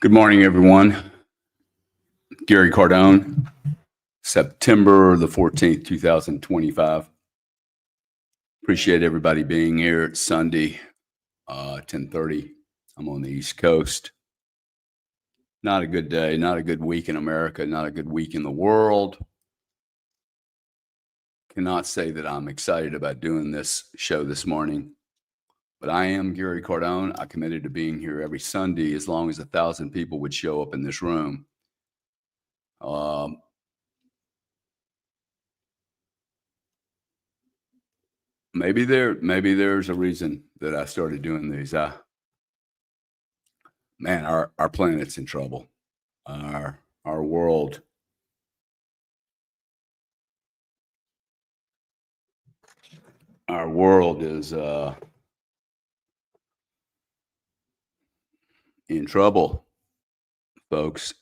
Good morning, everyone. Gary Cardone, September the 14th, 2025. Appreciate everybody being here. It's Sunday, 10:30. I'm on the East Coast. Not a good day, not a good week in America, not a good week in the world. Cannot say that I'm excited about doing this show this morning, but I am Gary Cardone. I committed to being here every Sunday as long as 1,000 people would show up in this room. Maybe there's a reason that I started doing these. Man, our planet's in trouble. Our world is in trouble, folks.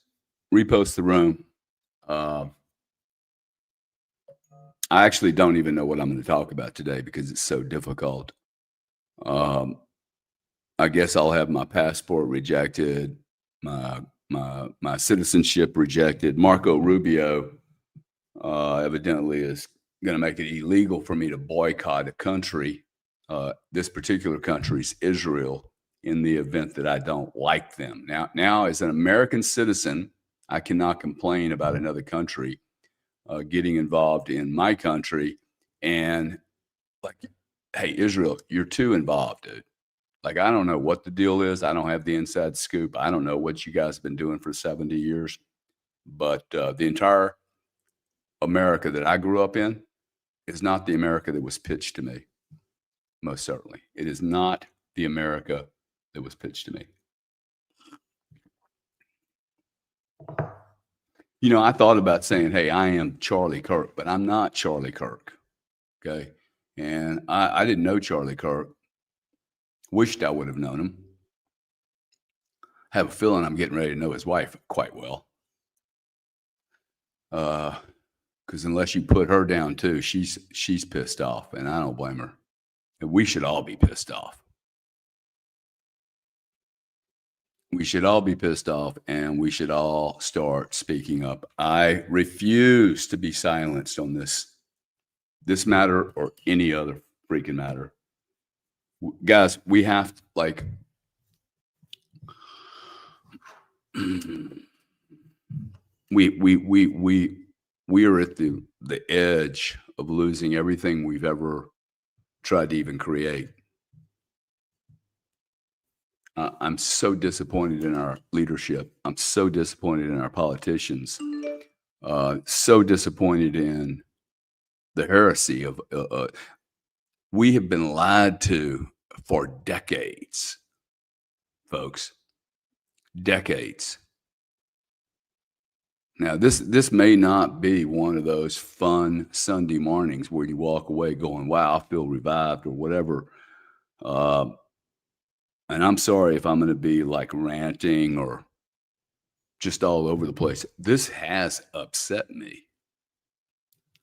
Repost the room. I actually don't even know what I'm going to talk about today because it's so difficult. I guess I'll have my passport rejected, my citizenship rejected. Marco Rubio evidently is going to make it illegal for me to boycott a country. This particular country's Israel, in the event that I don't like them. Now, as an American citizen, I cannot complain about another country getting involved in my country. And like, hey, Israel, you're too involved, dude. Like, I don't know what the deal is. I don't have the inside scoop. I don't know what you guys have been doing for 70 years. But the entire America that I grew up in is not the America that was pitched to me. Most certainly. It is not the America that was pitched to me. You know, I thought about saying, hey, I am Charlie Kirk, but I'm not Charlie Kirk. Okay. And I didn't know Charlie Kirk. Wished I would have known him. Have a feeling I'm getting ready to know his wife quite well. Because unless you put her down too, she's pissed off, and I don't blame her. And we should all be pissed off. We should all be pissed off, and we should all start speaking up. I refuse to be silenced on this matter or any other freaking matter. Guys, we have to, like, we are at the edge of losing everything we've ever tried to even create. I'm so disappointed in our leadership. I'm so disappointed in our politicians. So disappointed in the heresy of. We have been lied to for decades, folks. Decades. Now, this may not be one of those fun Sunday mornings where you walk away going, "Wow, I feel revived," or whatever. And I'm sorry if I'm going to be like ranting or just all over the place. This has upset me.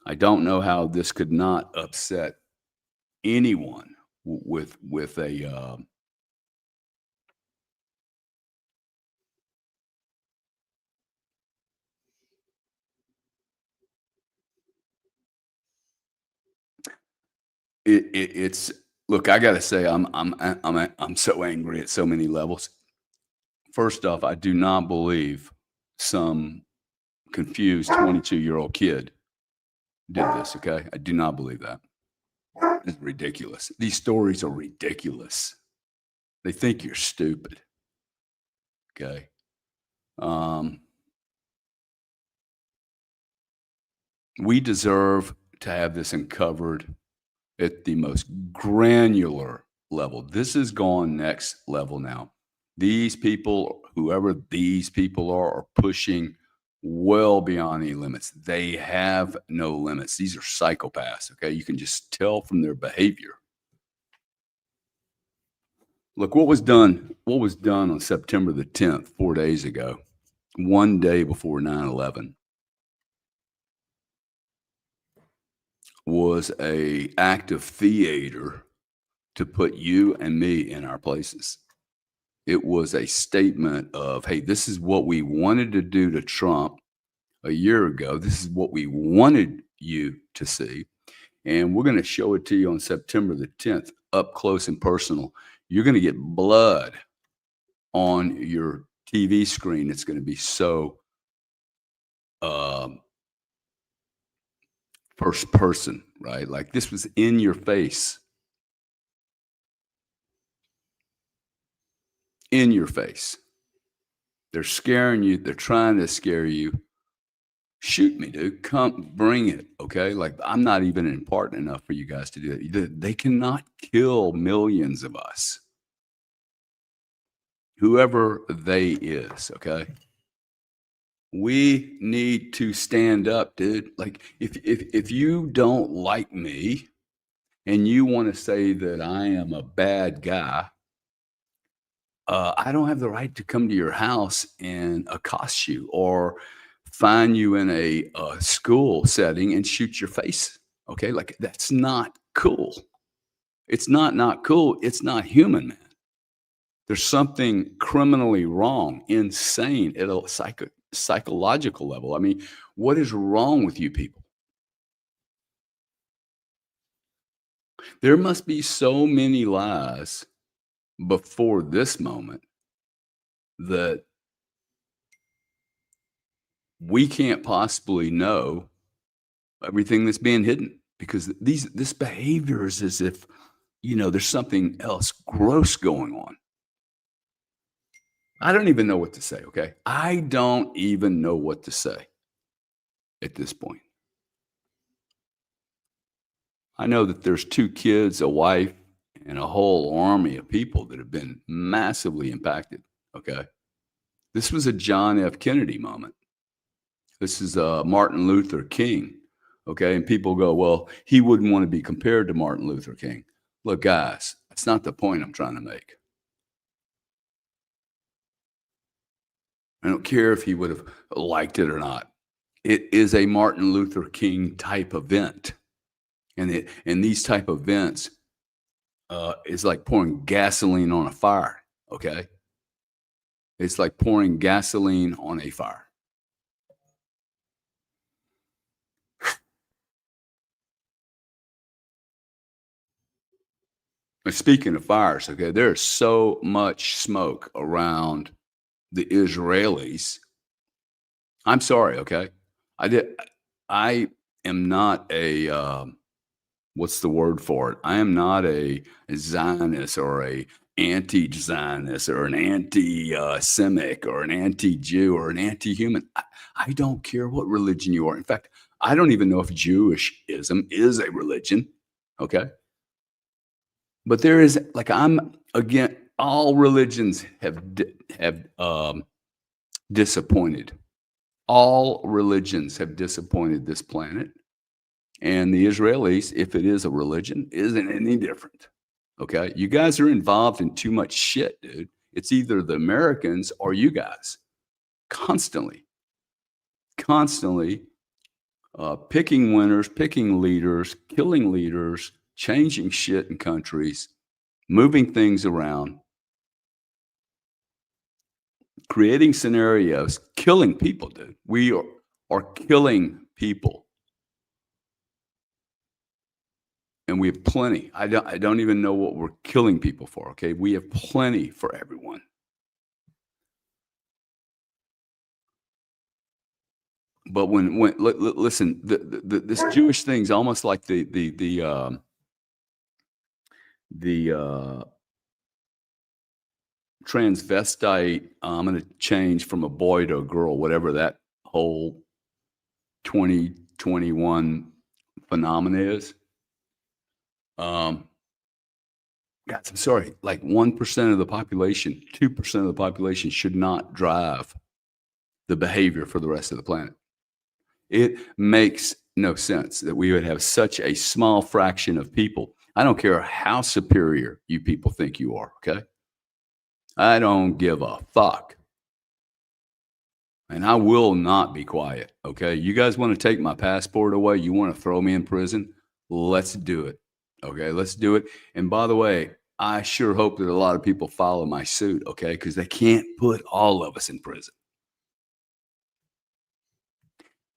I don't know how this could not upset anyone with a it's look. I got to say, I'm so angry at so many levels. First off, I do not believe some confused 22-year-old kid did this. Okay, I do not believe that. It's ridiculous. These stories are ridiculous. They think you're stupid. Okay. We deserve to have this uncovered at the most granular level. This has gone next level now. These people, whoever these people are pushing well beyond any limits. They have no limits. These are psychopaths. Okay. You can just tell from their behavior. Look, what was done on September the 10th, 4 days ago, one day before 9/11, was a act of theater to put you and me in our places. It was a statement of, hey, this is what we wanted to do to Trump a year ago. This is what we wanted you to see. And we're going to show it to you on September the 10th, up close and personal. You're going to get blood on your TV screen. It's going to be so um, first person, right? Like this was in your face, in your face. They're scaring you. They're trying to scare you. Shoot me, dude. Come bring it. Okay. Like I'm not even important enough for you guys to do that. They cannot kill millions of us. Whoever they is. Okay. We need to stand up, dude. Like if you don't like me and you want to say that I am a bad guy, I don't have the right to come to your house and accost you or find you in a school setting and shoot your face. Okay, like that's not cool. It's not cool. It's not human, man. There's something criminally wrong, insane at a psychological level. I mean, what is wrong with you people? There must be so many lies before this moment that we can't possibly know everything that's being hidden because this behavior is as if there's something else gross going on. I don't even know what to say. Okay, I don't even know what to say at this point. I know that there's 2 kids, a wife, and a whole army of people that have been massively impacted. Okay, this was a John F. Kennedy moment. This is Martin Luther King. Okay. And people go, well, he wouldn't want to be compared to Martin Luther King. Look, guys, that's not the point I'm trying to make. I don't care if he would have liked it or not. It is a Martin Luther King type event. And these type of events is like pouring gasoline on a fire. Okay. It's like pouring gasoline on a fire. But speaking of fires, okay, there's so much smoke around the Israelis. I'm sorry, okay? I am not a what's the word for it? I am not a Zionist or a anti-Zionist or an anti-Semitic or an anti-Jew or an anti-human. I don't care what religion you are. In fact, I don't even know if Jewishism is a religion. Okay. But there is like I'm again. All religions have disappointed. All religions have disappointed this planet, and the Israelis, if it is a religion, isn't any different. Okay, you guys are involved in too much shit, dude. It's either the Americans or you guys. Constantly, constantly picking winners, picking leaders, killing leaders, changing shit in countries, moving things around, creating scenarios, killing people, dude. We are killing people. And we have plenty. I don't even know what we're killing people for, okay? We have plenty for everyone. But listen, this Jewish thing's almost like the transvestite. I'm going to change from a boy to a girl, whatever that whole 2021 phenomenon is. Guys, I'm sorry, like 1% of the population, 2% of the population should not drive the behavior for the rest of the planet. It makes no sense that we would have such a small fraction of people. I don't care how superior you people think you are, okay? I don't give a fuck. And I will not be quiet, okay? You guys want to take my passport away? You want to throw me in prison? Let's do it, okay? Let's do it. And by the way, I sure hope that a lot of people follow my suit, okay? Because they can't put all of us in prison.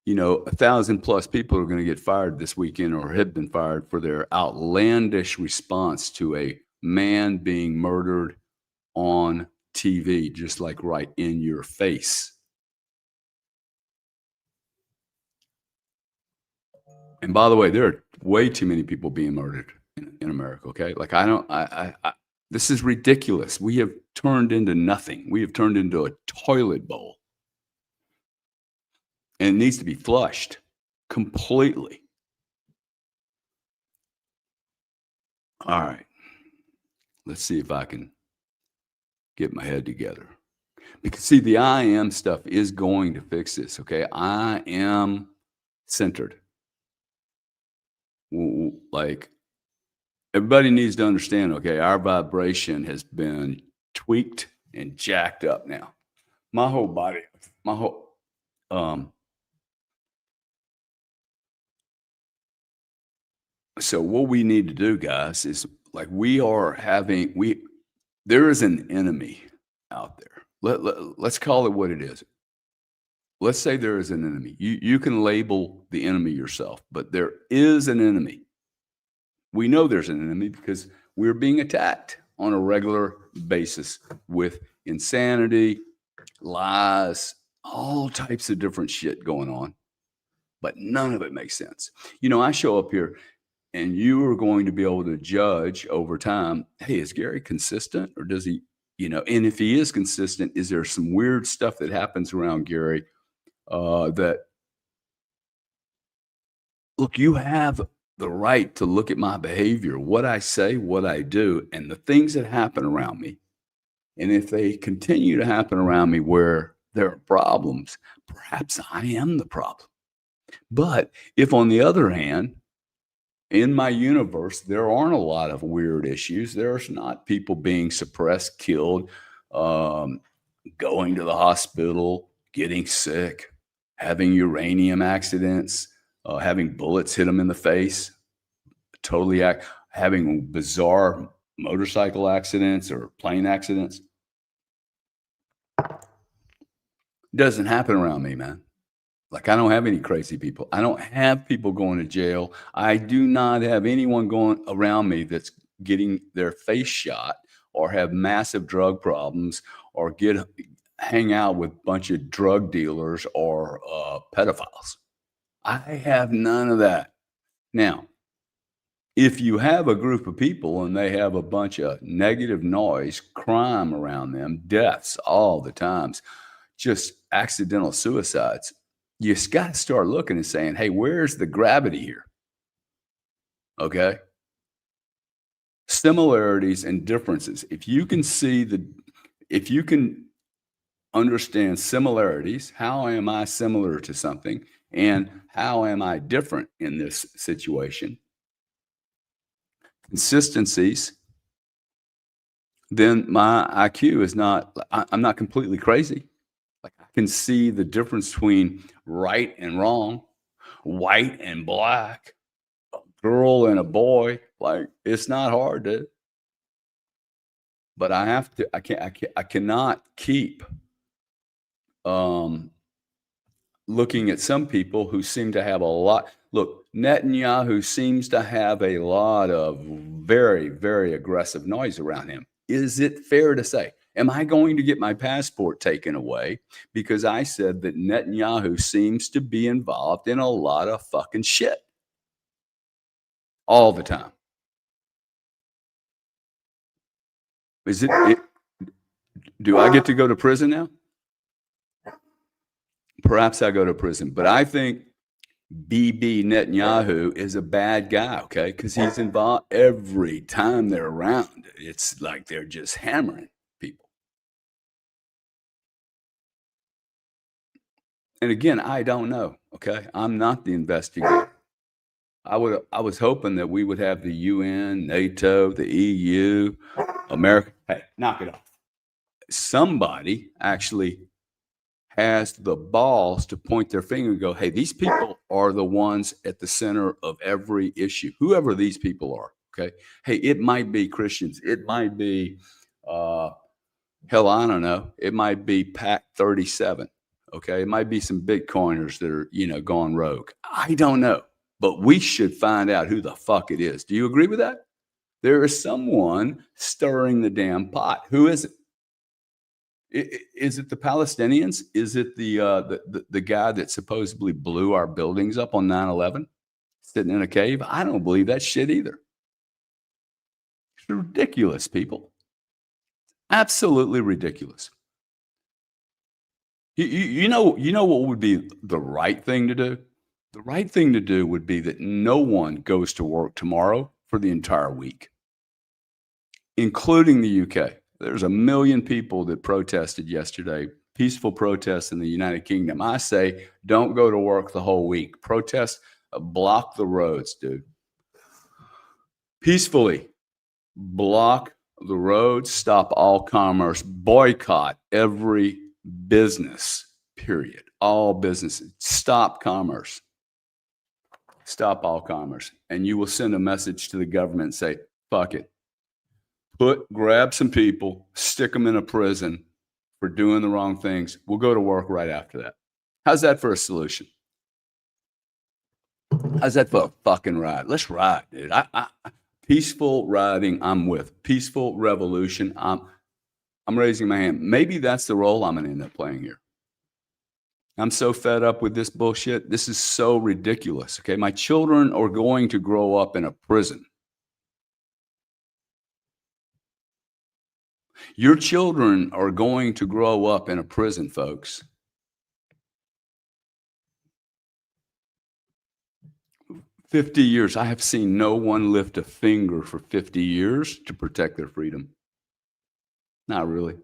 1,000 plus people are going to get fired this weekend or have been fired for their outlandish response to a man being murdered on TV, just like right in your face. And by the way, there are way too many people being murdered in America. Okay, like I don't, I this is ridiculous. We have turned into nothing. We have turned into a toilet bowl, and it needs to be flushed completely. All right, let's see if I can get my head together. Because see, the I am stuff is going to fix this. Okay, I am centered. Like everybody needs to understand, okay, our vibration has been tweaked and jacked up now. My whole body, my whole so what we need to do, guys, is like there is an enemy out there. Let's call it what it is. Let's say there is an enemy. You can label the enemy yourself, but there is an enemy. We know there's an enemy because we're being attacked on a regular basis with insanity, lies, all types of different shit going on, but none of it makes sense. I show up here and you are going to be able to judge over time, hey, is Gary consistent or does he, and if he is consistent, is there some weird stuff that happens around Gary that, look, you have the right to look at my behavior, what I say, what I do, and the things that happen around me. And if they continue to happen around me where there are problems, perhaps I am the problem. But if, on the other hand, in my universe, there aren't a lot of weird issues, there's not people being suppressed, killed, going to the hospital, getting sick, having uranium accidents, having bullets hit them in the face, having bizarre motorcycle accidents or plane accidents. Doesn't happen around me, man. Like, I don't have any crazy people. I don't have people going to jail. I do not have anyone going around me that's getting their face shot or have massive drug problems or hang out with a bunch of drug dealers or pedophiles. I have none of that. Now, if you have a group of people and they have a bunch of negative noise, crime around them, deaths all the times, just accidental suicides, you just got to start looking and saying, hey, where's the gravity here? Okay. Similarities and differences. If you can understand similarities, how am I similar to something? And how am I different in this situation? Consistencies, then my IQ is I'm not completely crazy. Like, I can see the difference between right and wrong, white and black, a girl and a boy. Like, it's not hard to, but I cannot keep looking at some people who seem to have a lot. Look, Netanyahu seems to have a lot of very, very aggressive noise around him. Is it fair to say, am I going to get my passport taken away because I said that Netanyahu seems to be involved in a lot of fucking shit all the time? Do I get to go to prison now? Perhaps I go to prison, but I think BB Netanyahu is a bad guy, okay? Because he's involved every time they're around. It's like they're just hammering people. And again, I don't know, okay? I'm not the investigator. I was hoping that we would have the UN, NATO, the EU, America. Hey, knock it off. Somebody actually has the balls to point their finger and go, hey, these people are the ones at the center of every issue, whoever these people are, Okay. Hey, it might be Christians. It might be, uh, hell, I don't know. It might be Pac 37. Okay. It might be some Bitcoiners that are, gone rogue. I don't know. But we should find out who the fuck it is. Do you agree with that? There is someone stirring the damn pot. Who is it? Is it the Palestinians? Is it the guy that supposedly blew our buildings up on 9/11, sitting in a cave? I don't believe that shit either. It's ridiculous, people. Absolutely ridiculous. You know what would be the right thing to do? The right thing to do would be that no one goes to work tomorrow for the entire week, including the UK. There's a million people that protested yesterday, peaceful protests in the United Kingdom. I say, don't go to work the whole week. Protest, block the roads, dude. Peacefully block the roads, stop all commerce, boycott every business, period. All businesses, stop commerce, stop all commerce. And you will send a message to the government and say, fuck it. Grab some people, stick them in a prison for doing the wrong things. We'll go to work right after that. How's that for a solution? How's that for a fucking ride? Let's ride, dude. Peaceful riding, I'm with. Peaceful revolution, I'm raising my hand. Maybe that's the role I'm going to end up playing here. I'm so fed up with this bullshit. This is so ridiculous. Okay, my children are going to grow up in a prison. Your children are going to grow up in a prison, folks. "50 years. I have seen no one lift a finger for 50 years to protect their freedom. Not really.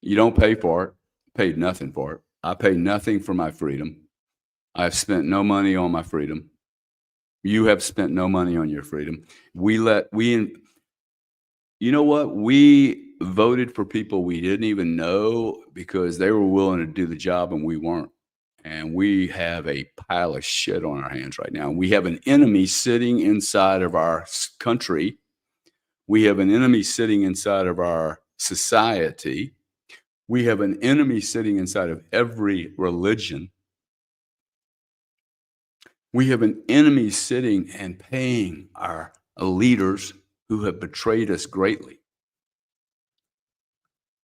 You don't pay for it. Paid nothing for it. I pay nothing for my freedom. I've spent no money on my freedom. You have spent no money on your freedom. You know what? We voted for people we didn't even know because they were willing to do the job and we weren't. And we have a pile of shit on our hands right now. We have an enemy sitting inside of our country. We have an enemy sitting inside of our society. We have an enemy sitting inside of every religion. We have an enemy sitting and paying our leaders who have betrayed us greatly.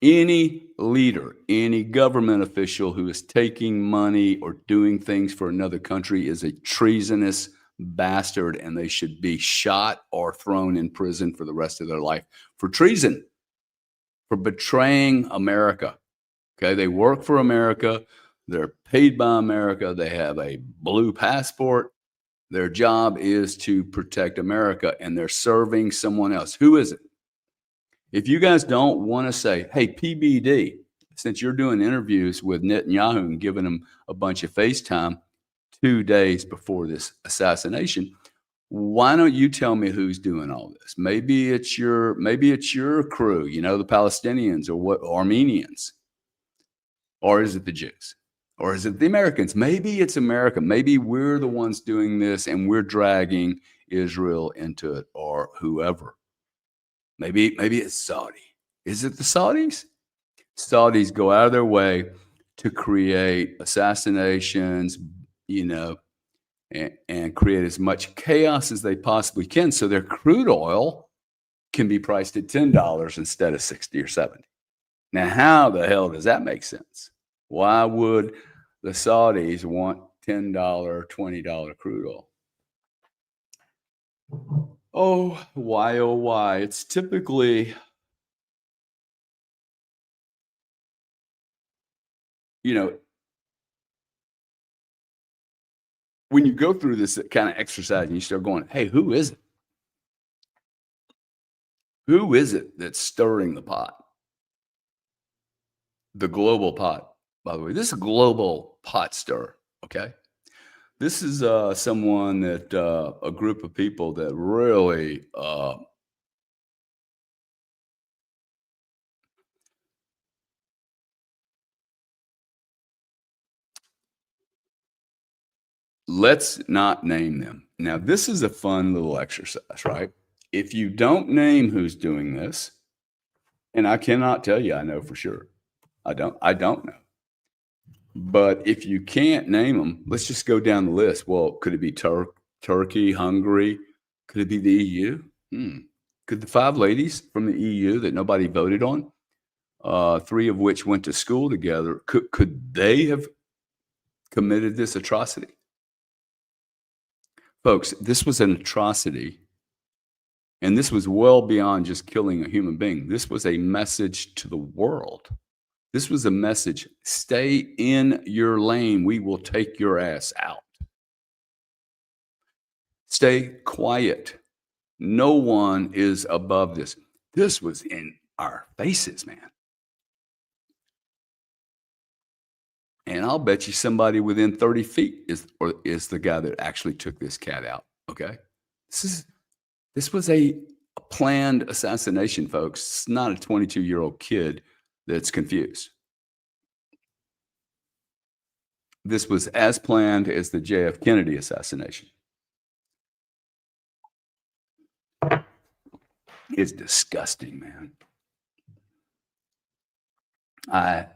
Any leader, any government official who is taking money or doing things for another country is a treasonous bastard, and they should be shot or thrown in prison for the rest of their life for treason, for betraying America. Okay, they work for America. They're paid by America. They have a blue passport. Their job is to protect America, and they're serving someone else. Who is it? If you guys don't want to say, hey, PBD, since you're doing interviews with Netanyahu and giving him a bunch of FaceTime 2 days before this assassination, why don't you tell me who's doing all this? Maybe it's your crew, the Palestinians or what Armenians. Or is it the Jews? Or is it the Americans? Maybe it's America. Maybe we're the ones doing this and we're dragging Israel into it, or whoever. Maybe it's Saudi. Is it the Saudis? Saudis go out of their way to create assassinations, and create as much chaos as they possibly can so their crude oil can be priced at $10 instead of 60 or 70. Now, how the hell does that make sense? Why would the Saudis want $10, $20 crude oil? Oh, why, oh, why? It's typically, when you go through this kind of exercise and you start going, hey, who is it? Who is it that's stirring the pot? The global pot, by the way. This is a global pot stir, okay? This is someone that, a group of people that really, let's not name them Now, this is a fun little exercise, right? If you don't name who's doing this, and I cannot tell you I know for sure. I don't know. But if you can't name them, let's just go down the list. Well, could it be Turkey, Hungary? Could it be the EU? Could the 5 ladies from the EU that nobody voted on, 3 of which went to school together, could they have committed this atrocity? Folks, this was an atrocity, and this was well beyond just killing a human being. This was a message to the world. This was a message, stay in your lane. We will take your ass out. Stay quiet. No one is above this. This was in our faces, man. And I'll bet you somebody within 30 feet is the guy that actually took this cat out. Okay. This was a planned assassination, folks. It's not a 22-year-old kid that's confused. This was as planned as the JF Kennedy assassination. It's disgusting, man. I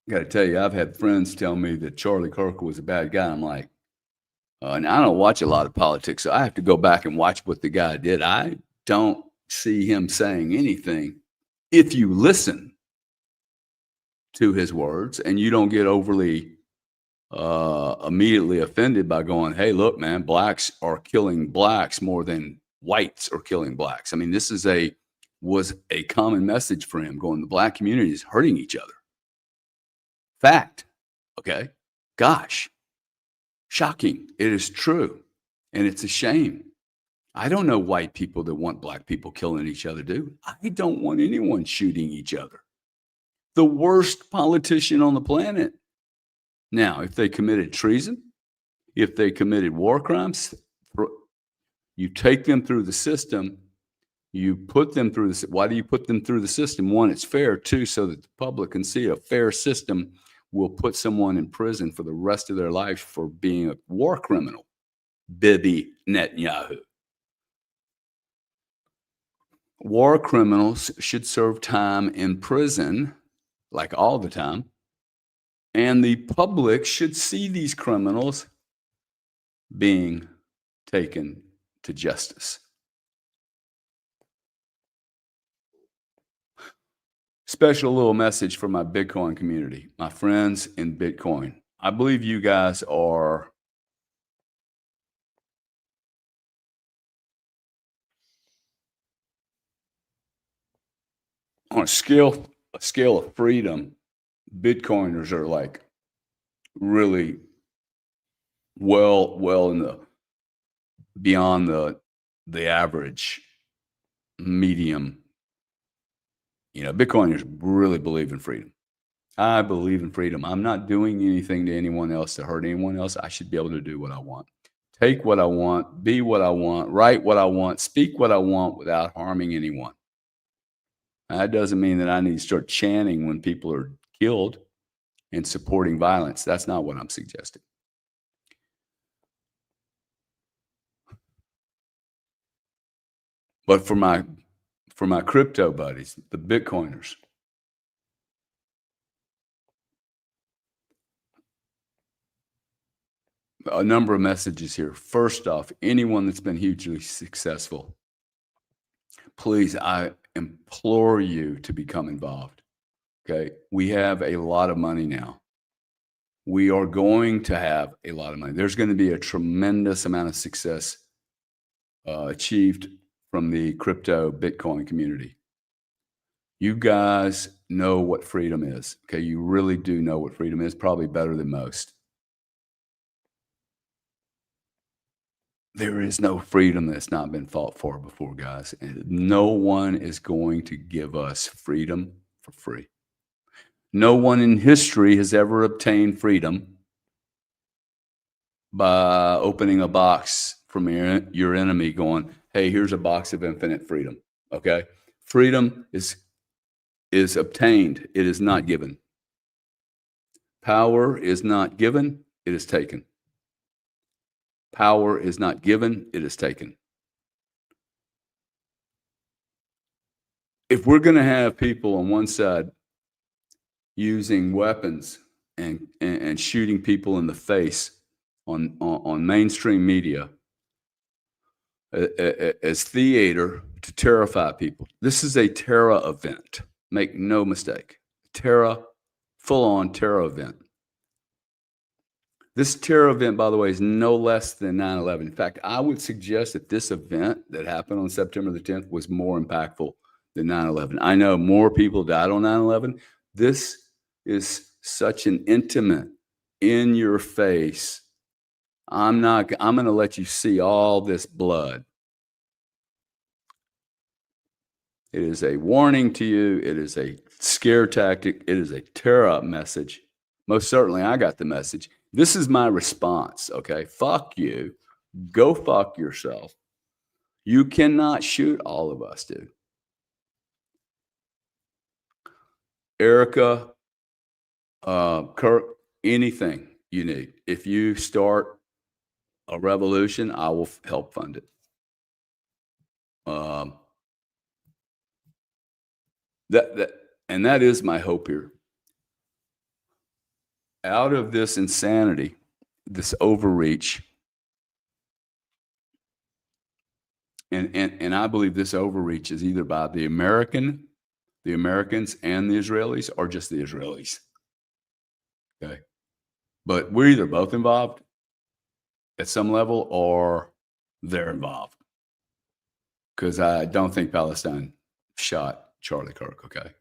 got to tell you, I've had friends tell me that Charlie Kirk was a bad guy. I'm like, and I don't watch a lot of politics, so I have to go back and watch what the guy did. I don't see him saying anything. If you listen to his words and you don't get overly immediately offended by going, hey, look, man, blacks are killing blacks more than whites are killing blacks. I mean, this was a common message for him, going, the black community is hurting each other. Fact. Okay. Gosh. Shocking. It is true. And it's a shame. I don't know white people that want black people killing each other, do. I don't want anyone shooting each other. The worst politician on the planet. Now, if they committed treason, if they committed war crimes, you take them through the system. You put them through the. Why do you put them through the system? One, it's fair. Two, so that the public can see a fair system will put someone in prison for the rest of their life for being a war criminal. Bibi Netanyahu. War criminals should serve time in prison, like all the time. And the public should see these criminals being taken to justice. Special little message for my Bitcoin community, my friends in Bitcoin. I believe you guys are on a scale of freedom. Bitcoiners are like really well in the beyond the average medium. You know, Bitcoiners really believe in freedom. I believe in freedom. I'm not doing anything to anyone else to hurt anyone else. I should be able to do what I want, take what I want, be what I want, write what I want, speak what I want without harming anyone. That doesn't mean that I need to start chanting when people are killed and supporting violence. That's not what I'm suggesting. But for my crypto buddies, the Bitcoiners, a number of messages here. First off, anyone that's been hugely successful, please, I implore you to become involved. Okay. We have a lot of money now. We are going to have a lot of money. There's going to be a tremendous amount of success achieved from the crypto Bitcoin community. You guys know what freedom is. Okay. You really do know what freedom is, probably better than most. There is no freedom that's not been fought for before, guys. And no one is going to give us freedom for free. No one in history has ever obtained freedom by opening a box from your enemy going, hey, here's a box of infinite freedom. Okay? Freedom is obtained. It is not given. Power is not given. It is taken. Power is not given, it is taken. If we're gonna have people on one side using weapons and shooting people in the face on mainstream media as theater to terrify people. This is a terror event. Make no mistake. Terror, full on terror event. This terror event, by the way, is no less than 9/11. In fact, I would suggest that this event that happened on September the 10th was more impactful than 9/11. I know more people died on 9/11. This is such an intimate, in your face. I'm going to let you see all this blood. It is a warning to you. It is a scare tactic. It is a tear up message. Most certainly, I got the message. This is my response. Okay. Fuck you. Go fuck yourself. You cannot shoot all of us, dude. Erica, Kirk, anything you need. If you start a revolution, I will help fund it. Um, that is my hope here. Out of this insanity, this overreach, and I believe this overreach is either by the Americans and the Israelis, or just the Israelis. Okay, but we're either both involved at some level, or they're involved. Because I don't think Palestine shot Charlie Kirk. Okay,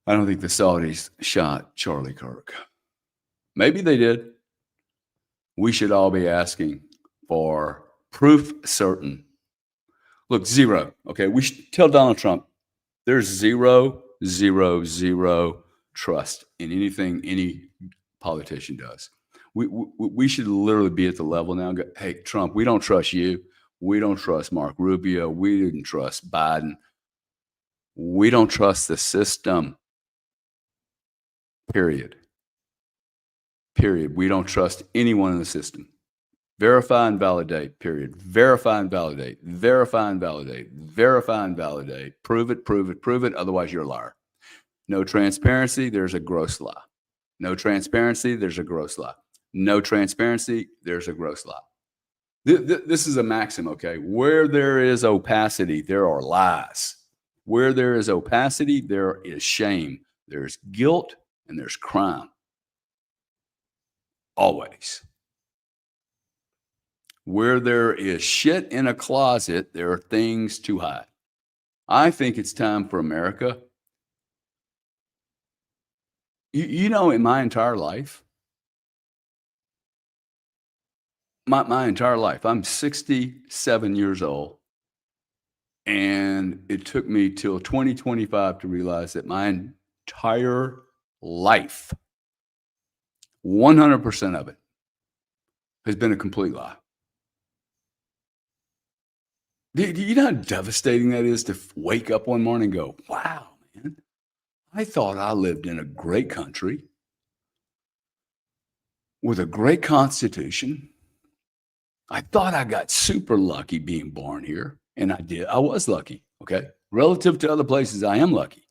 I don't think the Saudis shot Charlie Kirk. Maybe they did. We should all be asking for proof certain. Look, zero. Okay, we should tell Donald Trump there's zero trust in anything any politician does. We should literally be at the level now. Go, hey, Trump, we don't trust you. We don't trust Mark Rubio. We didn't trust Biden. We don't trust the system. Period. We don't trust anyone in the system. Verify and validate, period. Verify and validate. Verify and validate. Verify and validate. Prove it. Otherwise, you're a liar. No transparency, there's a gross lie. No transparency, there's a gross lie. No transparency, there's a gross lie. This is a maxim, okay? Where there is opacity, there are lies. Where there is opacity, there is shame. There's guilt and there's crime. Always. Where there is shit in a closet, there are things to hide. I think it's time for America. You know, in my entire life, my entire life, I'm 67 years old. And it took me till 2025 to realize that my entire life, 100% of it, has been a complete lie. Do you know how devastating that is to wake up one morning and go, wow, man, I thought I lived in a great country with a great constitution. I thought I got super lucky being born here. And I did. I was lucky. Okay. Relative to other places, I am lucky.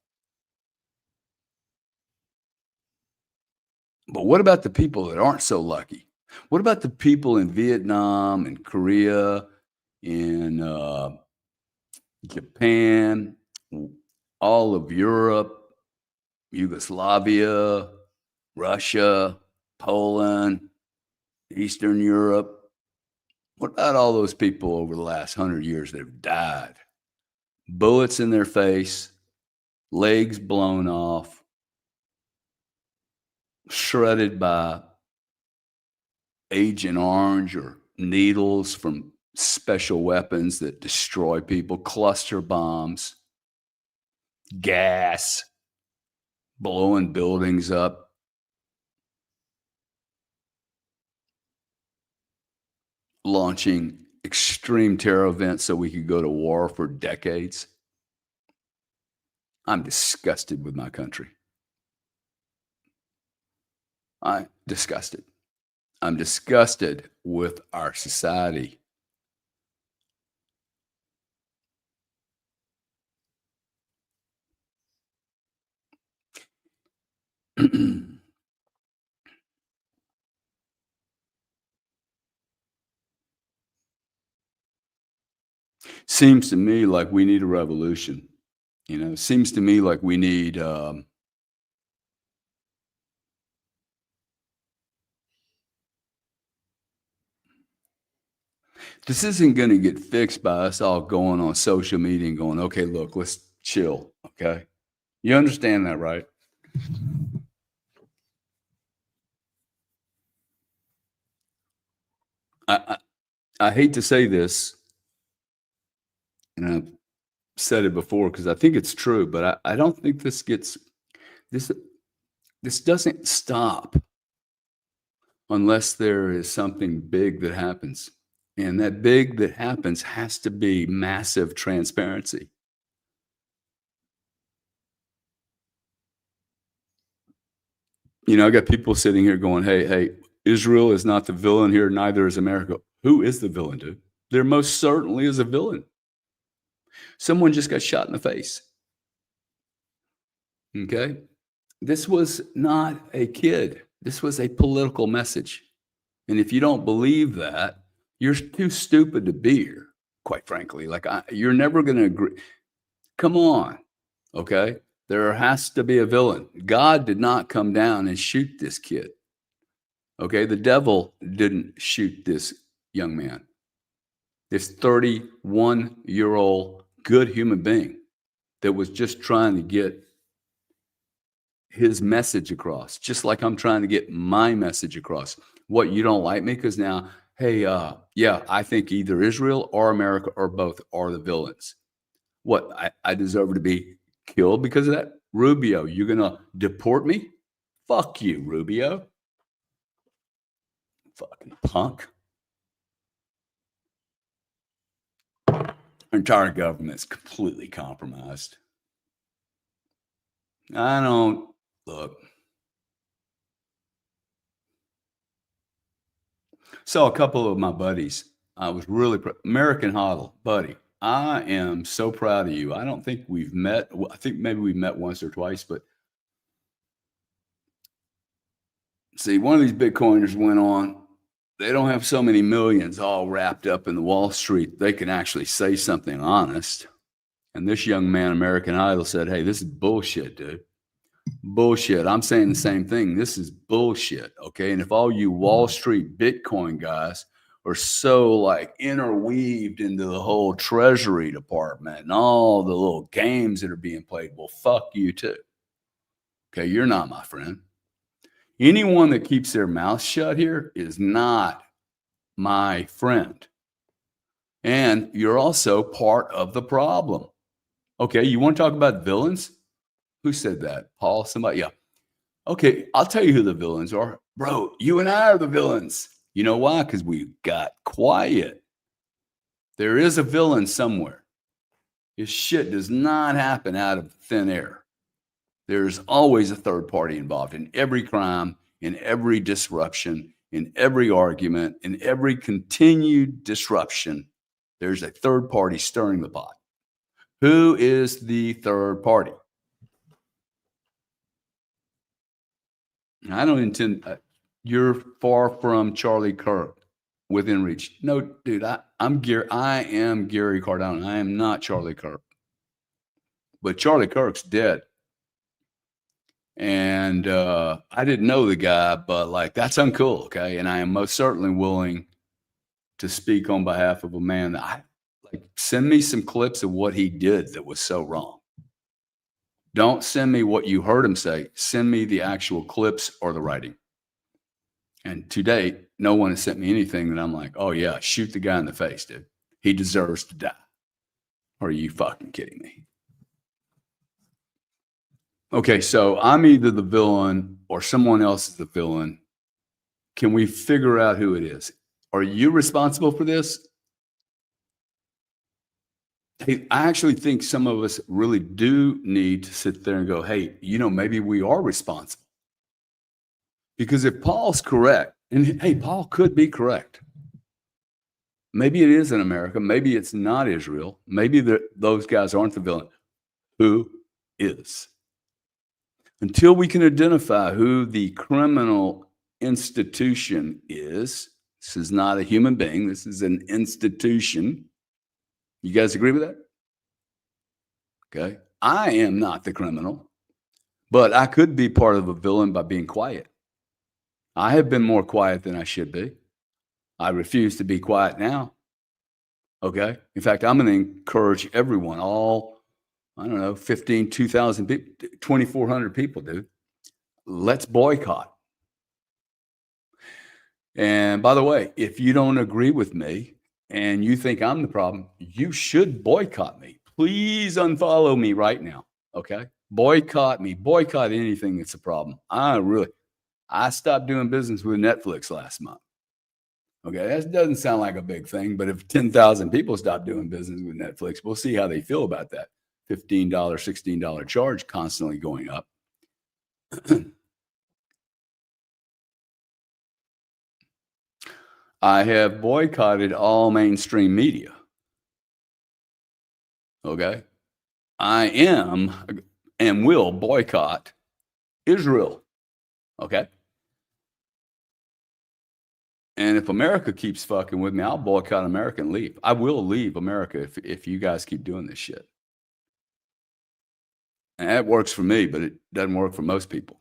But what about the people that aren't so lucky? What about the people in Vietnam and Korea, in Japan, all of Europe, Yugoslavia, Russia, Poland, Eastern Europe? What about all those people over the last 100 years that have died? Bullets in their face, legs blown off, shredded by Agent Orange or needles from special weapons that destroy people, cluster bombs, gas, blowing buildings up. Launching extreme terror events so we could go to war for decades. I'm disgusted with my country. I'm disgusted. I'm disgusted with our society. Seems to me like we need a revolution. Seems to me like we need. This isn't going to get fixed by us all going on social media and going, okay, look, let's chill. Okay. You understand that, right? I, I hate to say this, and I've said it before because I think it's true, but I don't think this this doesn't stop unless there is something big that happens. And that big that happens has to be massive transparency. I got people sitting here going, hey, Israel is not the villain here, neither is America. Who is the villain, dude? There most certainly is a villain. Someone just got shot in the face. Okay. This was not a kid. This was a political message. And if you don't believe that, you're too stupid to be here, quite frankly. Like, you're never going to agree. Come on. Okay. There has to be a villain. God did not come down and shoot this kid. Okay. The devil didn't shoot this young man. This 31-year-old good human being that was just trying to get his message across, just like I'm trying to get my message across. What, you don't like me? Because now, hey, yeah, I think either Israel or America or both are the villains. What, I deserve to be killed because of that? Rubio, you're going to deport me? Fuck you, Rubio. Fucking punk. Our entire government's completely compromised. I don't look. So a couple of my buddies, I was really American Huddle, buddy. I am so proud of you. I don't think we've met. I think maybe we've met once or twice, but see, one of these Bitcoiners went on. They don't have so many millions all wrapped up in the Wall Street. They can actually say something honest. And this young man, American Idol, said, hey, this is bullshit, dude. Bullshit. I'm saying the same thing. This is bullshit. Okay. And if all you Wall Street Bitcoin guys are so like interweaved into the whole Treasury Department and all the little games that are being played, well, fuck you too. Okay. You're not my friend. Anyone that keeps their mouth shut here is not my friend. And you're also part of the problem. Okay. You want to talk about villains? Who said that? Paul? Somebody? Yeah. Okay, I'll tell you who the villains are. Bro, you and I are the villains. You know why? Because we got quiet. There is a villain somewhere. This shit does not happen out of thin air. There's always a third party involved in every crime, in every disruption, in every argument, in every continued disruption. There's a third party stirring the pot. Who is the third party? I don't intend. You're far from Charlie Kirk, within reach. No, dude. I am Gary Cardone. I am not Charlie Kirk. But Charlie Kirk's dead, and I didn't know the guy, but like that's uncool. Okay, and I am most certainly willing to speak on behalf of a man that I like. Send me some clips of what he did that was so wrong. Don't send me what you heard him say. Send me the actual clips or the writing. And to date, no one has sent me anything that I'm like, oh, yeah, shoot the guy in the face, dude. He deserves to die. Or are you fucking kidding me? Okay, so I'm either the villain or someone else is the villain. Can we figure out who it is? Are you responsible for this? Hey, I actually think some of us really do need to sit there and go, hey, maybe we are responsible. Because if Paul's correct, And hey, Paul could be correct. Maybe it is in America. Maybe it's not Israel. Maybe those guys aren't the villain. Who is? Until we can identify who the criminal institution is, this is not a human being, this is an institution. You guys agree with that? Okay. I am not the criminal, but I could be part of a villain by being quiet. I have been more quiet than I should be. I refuse to be quiet now. Okay. In fact, I'm going to encourage everyone, I don't know, 15, 2,000 people, 2,400 people, dude. Let's boycott. And by the way, if you don't agree with me and you think I'm the problem, you should boycott me. Please unfollow me right now. Okay. Boycott me. Boycott anything that's a problem. I stopped doing business with Netflix last month. Okay. That doesn't sound like a big thing, but if 10,000 people stop doing business with Netflix, we'll see how they feel about that. $15, $16 charge constantly going up. I have boycotted all mainstream media. Okay. I am and will boycott Israel. Okay. And if America keeps fucking with me, I'll boycott America and leave. I will leave America if you guys keep doing this shit. And that works for me, but it doesn't work for most people.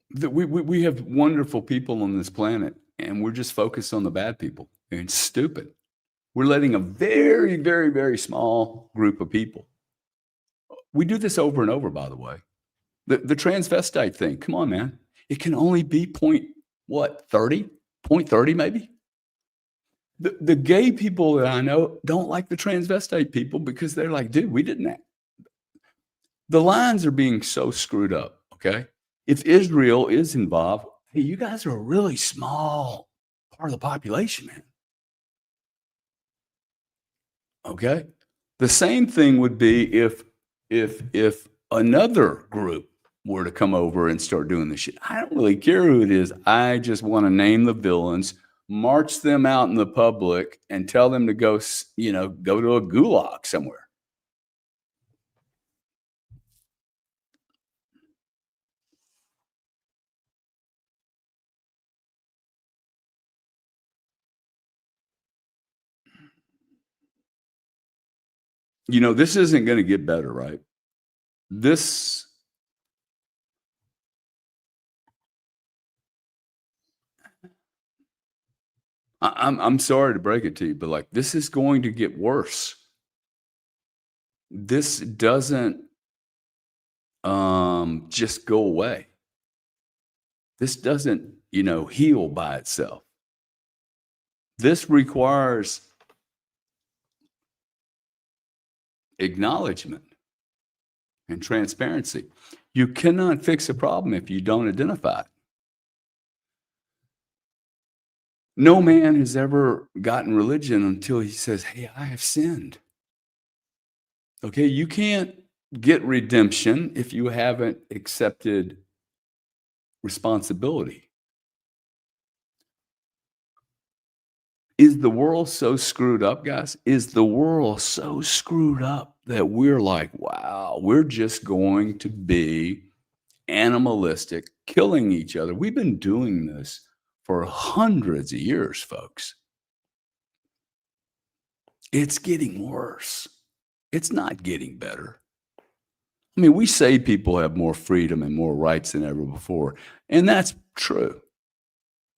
We have wonderful people on this planet, and we're just focused on the bad people. And it's stupid. We're letting a very, very, very small group of people. We do this over and over, by the way. The transvestite thing, come on, man. It can only be 30? 0.30 maybe? The gay people that I know don't like the transvestite people because they're like, dude, we didn't act. The lines are being so screwed up, okay? If Israel is involved, hey, you guys are a really small part of the population, man. Okay? The same thing would be if another group were to come over and start doing this shit. I don't really care who it is. I just want to name the villains, march them out in the public, and tell them to go to a gulag somewhere. This isn't going to get better, right? I'm sorry to break it to you, but like this is going to get worse. This doesn't just go away. This doesn't, heal by itself. This requires acknowledgement and transparency. You cannot fix a problem if you don't identify it. No man has ever gotten religion until he says, hey, I have sinned. Okay, you can't get redemption if you haven't accepted responsibility. Is the world so screwed up, guys? Is the world so screwed up that we're like, wow, we're just going to be animalistic, killing each other? We've been doing this for hundreds of years, folks. It's getting worse. It's not getting better. I mean, we say people have more freedom and more rights than ever before, and that's true.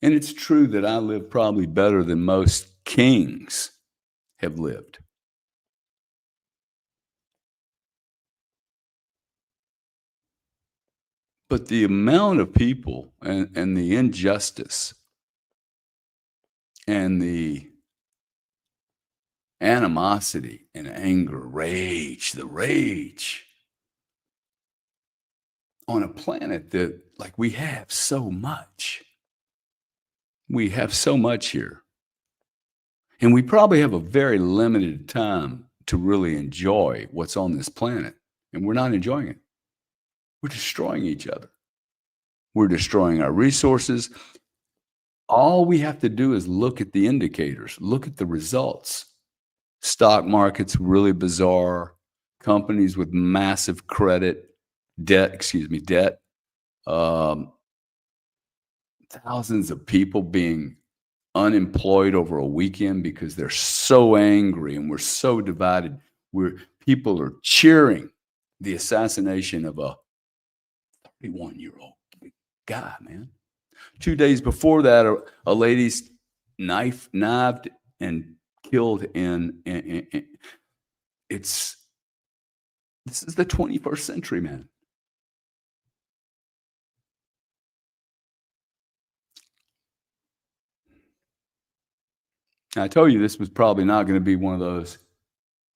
And it's true that I live probably better than most kings have lived. But the amount of people and the injustice and the animosity and anger, the rage on a planet that, like, we have so much. We have so much here. And we probably have a very limited time to really enjoy what's on this planet. And we're not enjoying it. We're destroying each other. We're destroying our resources. All we have to do is look at the indicators, look at the results. Stock market's really bizarre. Companies with massive debt. Um, thousands of people being unemployed over a weekend because they're so angry and we're so divided. People are cheering the assassination of a 31-year-old guy, man. 2 days before that, a lady's knifed and killed this is the 21st century, man. I told you this was probably not going to be one of those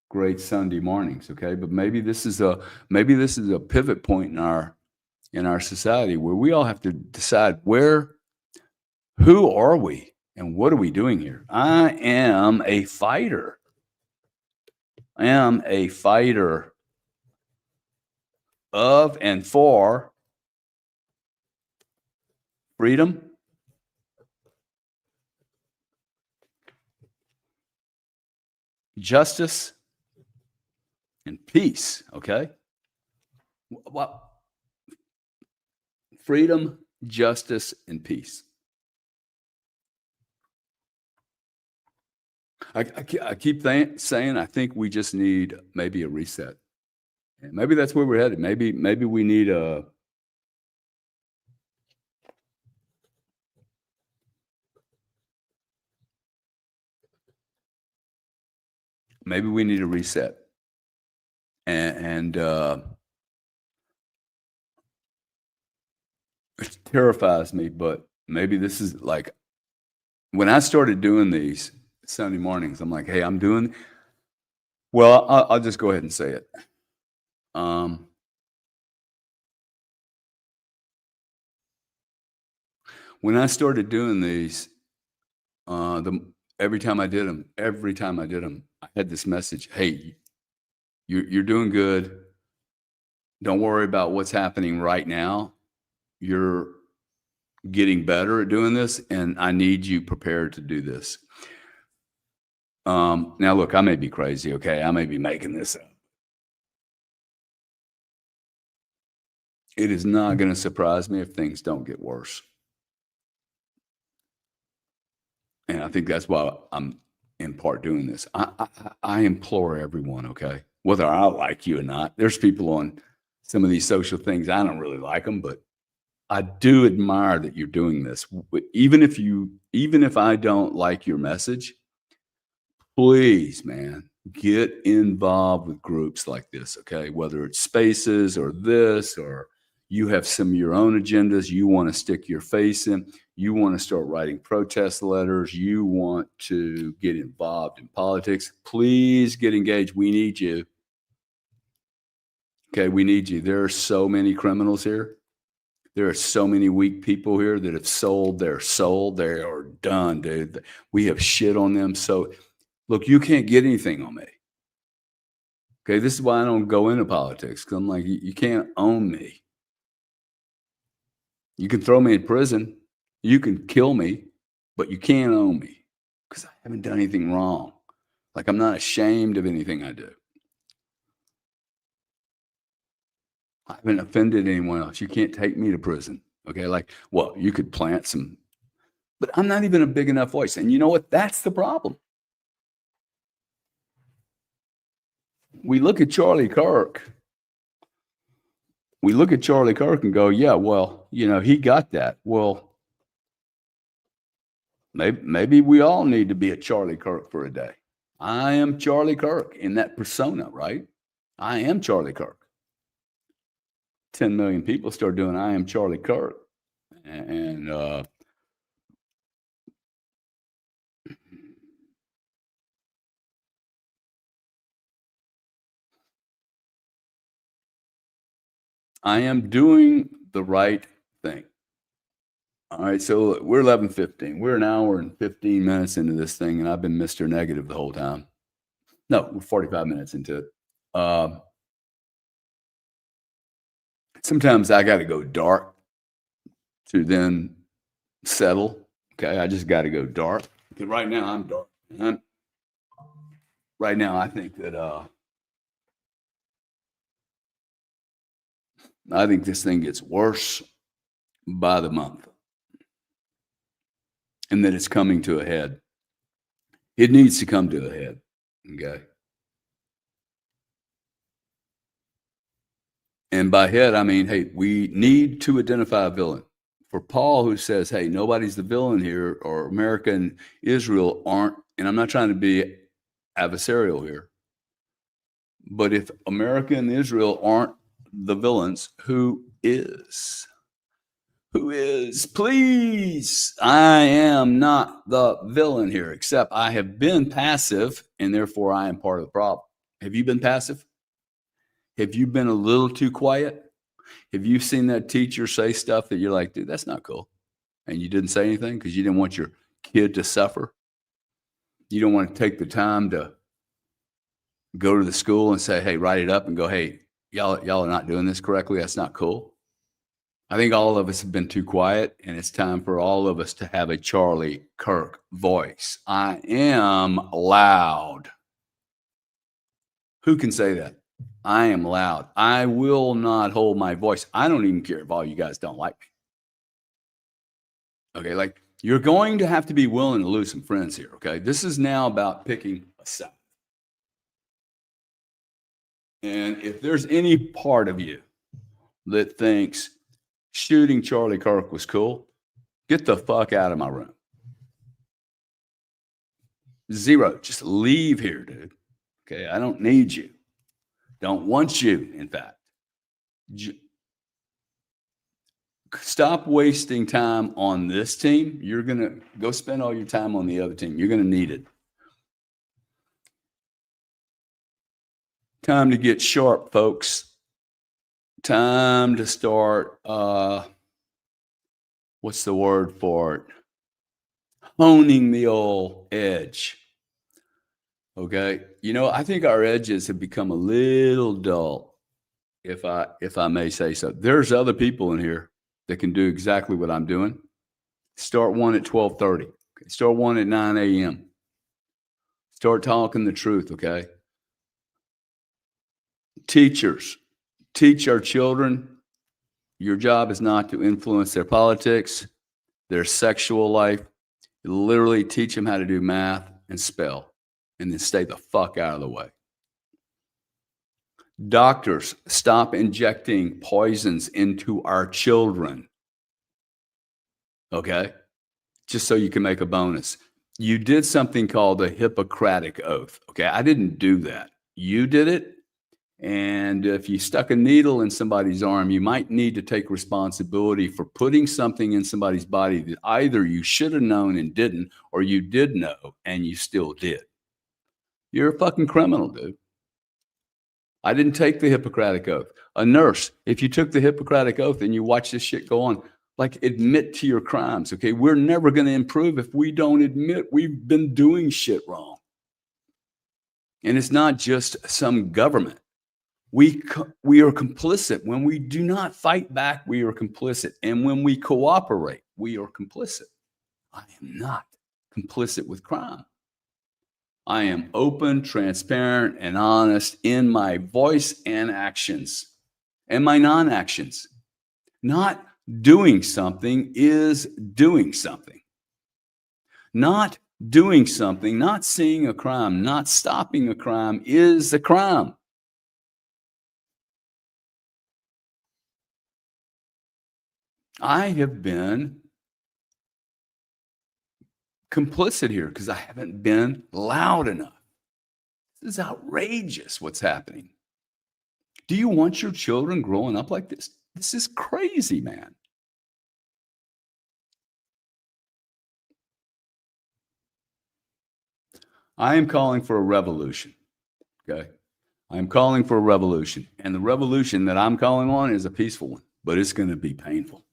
great Sunday mornings, okay? But maybe this is a pivot point in our society where we all have to decide who are we and what are we doing here? I am a fighter. I am a fighter of and for freedom, justice, and peace, okay? What? Freedom, justice, and peace. I keep saying I think we just need maybe a reset. And maybe that's where we're headed. Maybe we need a reset. And it terrifies me, but maybe this is like when I started doing these Sunday mornings, I'm like, hey, well, I'll just go ahead and say it. When I started doing these, every time I did them, I had this message: hey, you're doing good. Don't worry about what's happening right now. You're getting better at doing this, and I need you prepared to do this. Now, look, I may be crazy, okay? I may be making this up. It is not going to surprise me if things don't get worse. And I think that's why I'm in part doing this. I implore everyone, okay, whether I like you or not. There's people on some of these social things, I don't really like them, but I do admire that you're doing this. Even if I don't like your message, please, man, get involved with groups like this, okay? Whether it's spaces or this, or you have some of your own agendas you want to stick your face in, you want to start writing protest letters, you want to get involved in politics, please get engaged. We need you. Okay, we need you. There are so many criminals here. There are so many weak people here that have sold their soul. They are done, dude. We have shit on them. So, look, you can't get anything on me. Okay, this is why I don't go into politics, because I'm like, you can't own me. You can throw me in prison, you can kill me, but you can't own me because I haven't done anything wrong. Like, I'm not ashamed of anything I do. I haven't offended anyone else. You can't take me to prison. Okay, like, well, you could plant some, but I'm not even a big enough voice. And you know what? That's the problem. We look at Charlie Kirk. We look at Charlie Kirk and go, yeah, well, he got that. Well, maybe we all need to be a Charlie Kirk for a day. I am Charlie Kirk in that persona, right? I am Charlie Kirk. 10 million people start doing I am Charlie Kirk. And I am doing the right thing. All right, so we're 11:15. We're an hour and 15 minutes into this thing, and I've been Mr. Negative the whole time. No, we're 45 minutes into it. Sometimes I got to go dark to then settle. Okay, I just got to go dark. Because right now I'm dark. Right now I think that I think this thing gets worse by the month, and that it's coming to a head. It needs to come to a head. Okay. And by head, I mean, hey, we need to identify a villain. For Paul, who says, hey, nobody's the villain here, or America and Israel aren't, and I'm not trying to be adversarial here, but if America and Israel aren't the villains, who is? Who is? Please, I am not the villain here, except I have been passive, and therefore I am part of the problem. Have you been passive? Have you been a little too quiet? Have you seen that teacher say stuff that you're like, dude, that's not cool? And you didn't say anything because you didn't want your kid to suffer? You don't want to take the time to go to the school and say, hey, write it up and go, hey, y'all are not doing this correctly. That's not cool. I think all of us have been too quiet, and it's time for all of us to have a Charlie Kirk voice. I am loud. Who can say that? I am loud. I will not hold my voice. I don't even care if all you guys don't like me. Okay, like you're going to have to be willing to lose some friends here, okay? This is now about picking a side. And if there's any part of you that thinks shooting Charlie Kirk was cool, get the fuck out of my room. Zero. Just leave here, dude. Okay, I don't need you. Don't want you, in fact. Stop wasting time on this team. You're going to go spend all your time on the other team. You're going to need it. Time to get sharp, folks. Time to start, what's the word for it? Honing the old edge. Okay. You know, I think our edges have become a little dull, if I may say so. There's other people in here that can do exactly what I'm doing. Start one at 12:30. Okay? Start one at 9 a.m. Start talking the truth, okay? Teachers, teach our children. Your job is not to influence their politics, their sexual life. Literally teach them how to do math and spell, and then stay the fuck out of the way. Doctors, stop injecting poisons into our children. Okay? Just so you can make a bonus. You did something called the Hippocratic Oath. Okay? I didn't do that. You did it. And if you stuck a needle in somebody's arm, you might need to take responsibility for putting something in somebody's body that either you should have known and didn't, or you did know and you still did. You're a fucking criminal, dude. I didn't take the Hippocratic Oath. A nurse, if you took the Hippocratic Oath and you watch this shit go on, like admit to your crimes, okay? We're never going to improve if we don't admit we've been doing shit wrong. And it's not just some government. We are complicit. When we do not fight back, we are complicit. And when we cooperate, we are complicit. I am not complicit with crime. I am open, transparent, and honest in my voice and actions and my non-actions. Not doing something is doing something. Not doing something, not seeing a crime, not stopping a crime is a crime. I have been complicit here because I haven't been loud enough. This is outrageous what's happening. Do you want your children growing up like this? This is crazy, man. I am calling for a revolution, okay? I'm calling for a revolution. And the revolution that I'm calling on is a peaceful one, but it's going to be painful.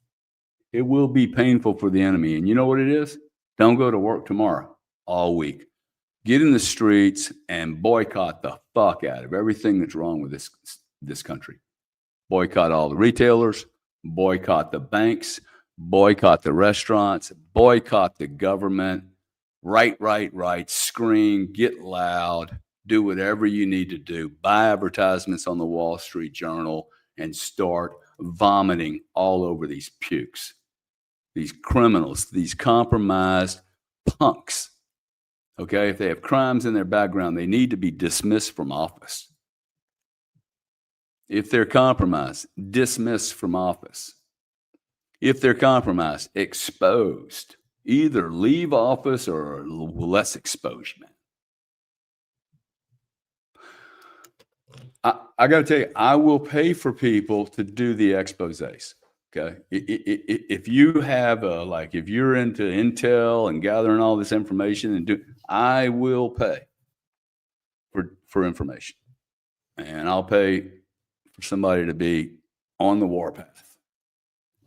It will be painful for the enemy. And you know what it is? Don't go to work tomorrow, all week. Get in the streets and boycott the fuck out of everything that's wrong with this country. boycott all the retailers, boycott the banks, boycott the restaurants, boycott the government, write, scream, get loud, do whatever you need to do, buy advertisements on the Wall Street Journal, and start vomiting all over these pukes, these criminals, these compromised punks. Okay, if they have crimes in their background, they need to be dismissed from office. If they're compromised, dismissed from office. If they're compromised, exposed. Either leave office or less exposure, man. I got to tell you, I will pay for people to do the exposés. Okay, if you have like if you're into intel and gathering all this information and I will pay for information, and I'll pay for somebody to be on the warpath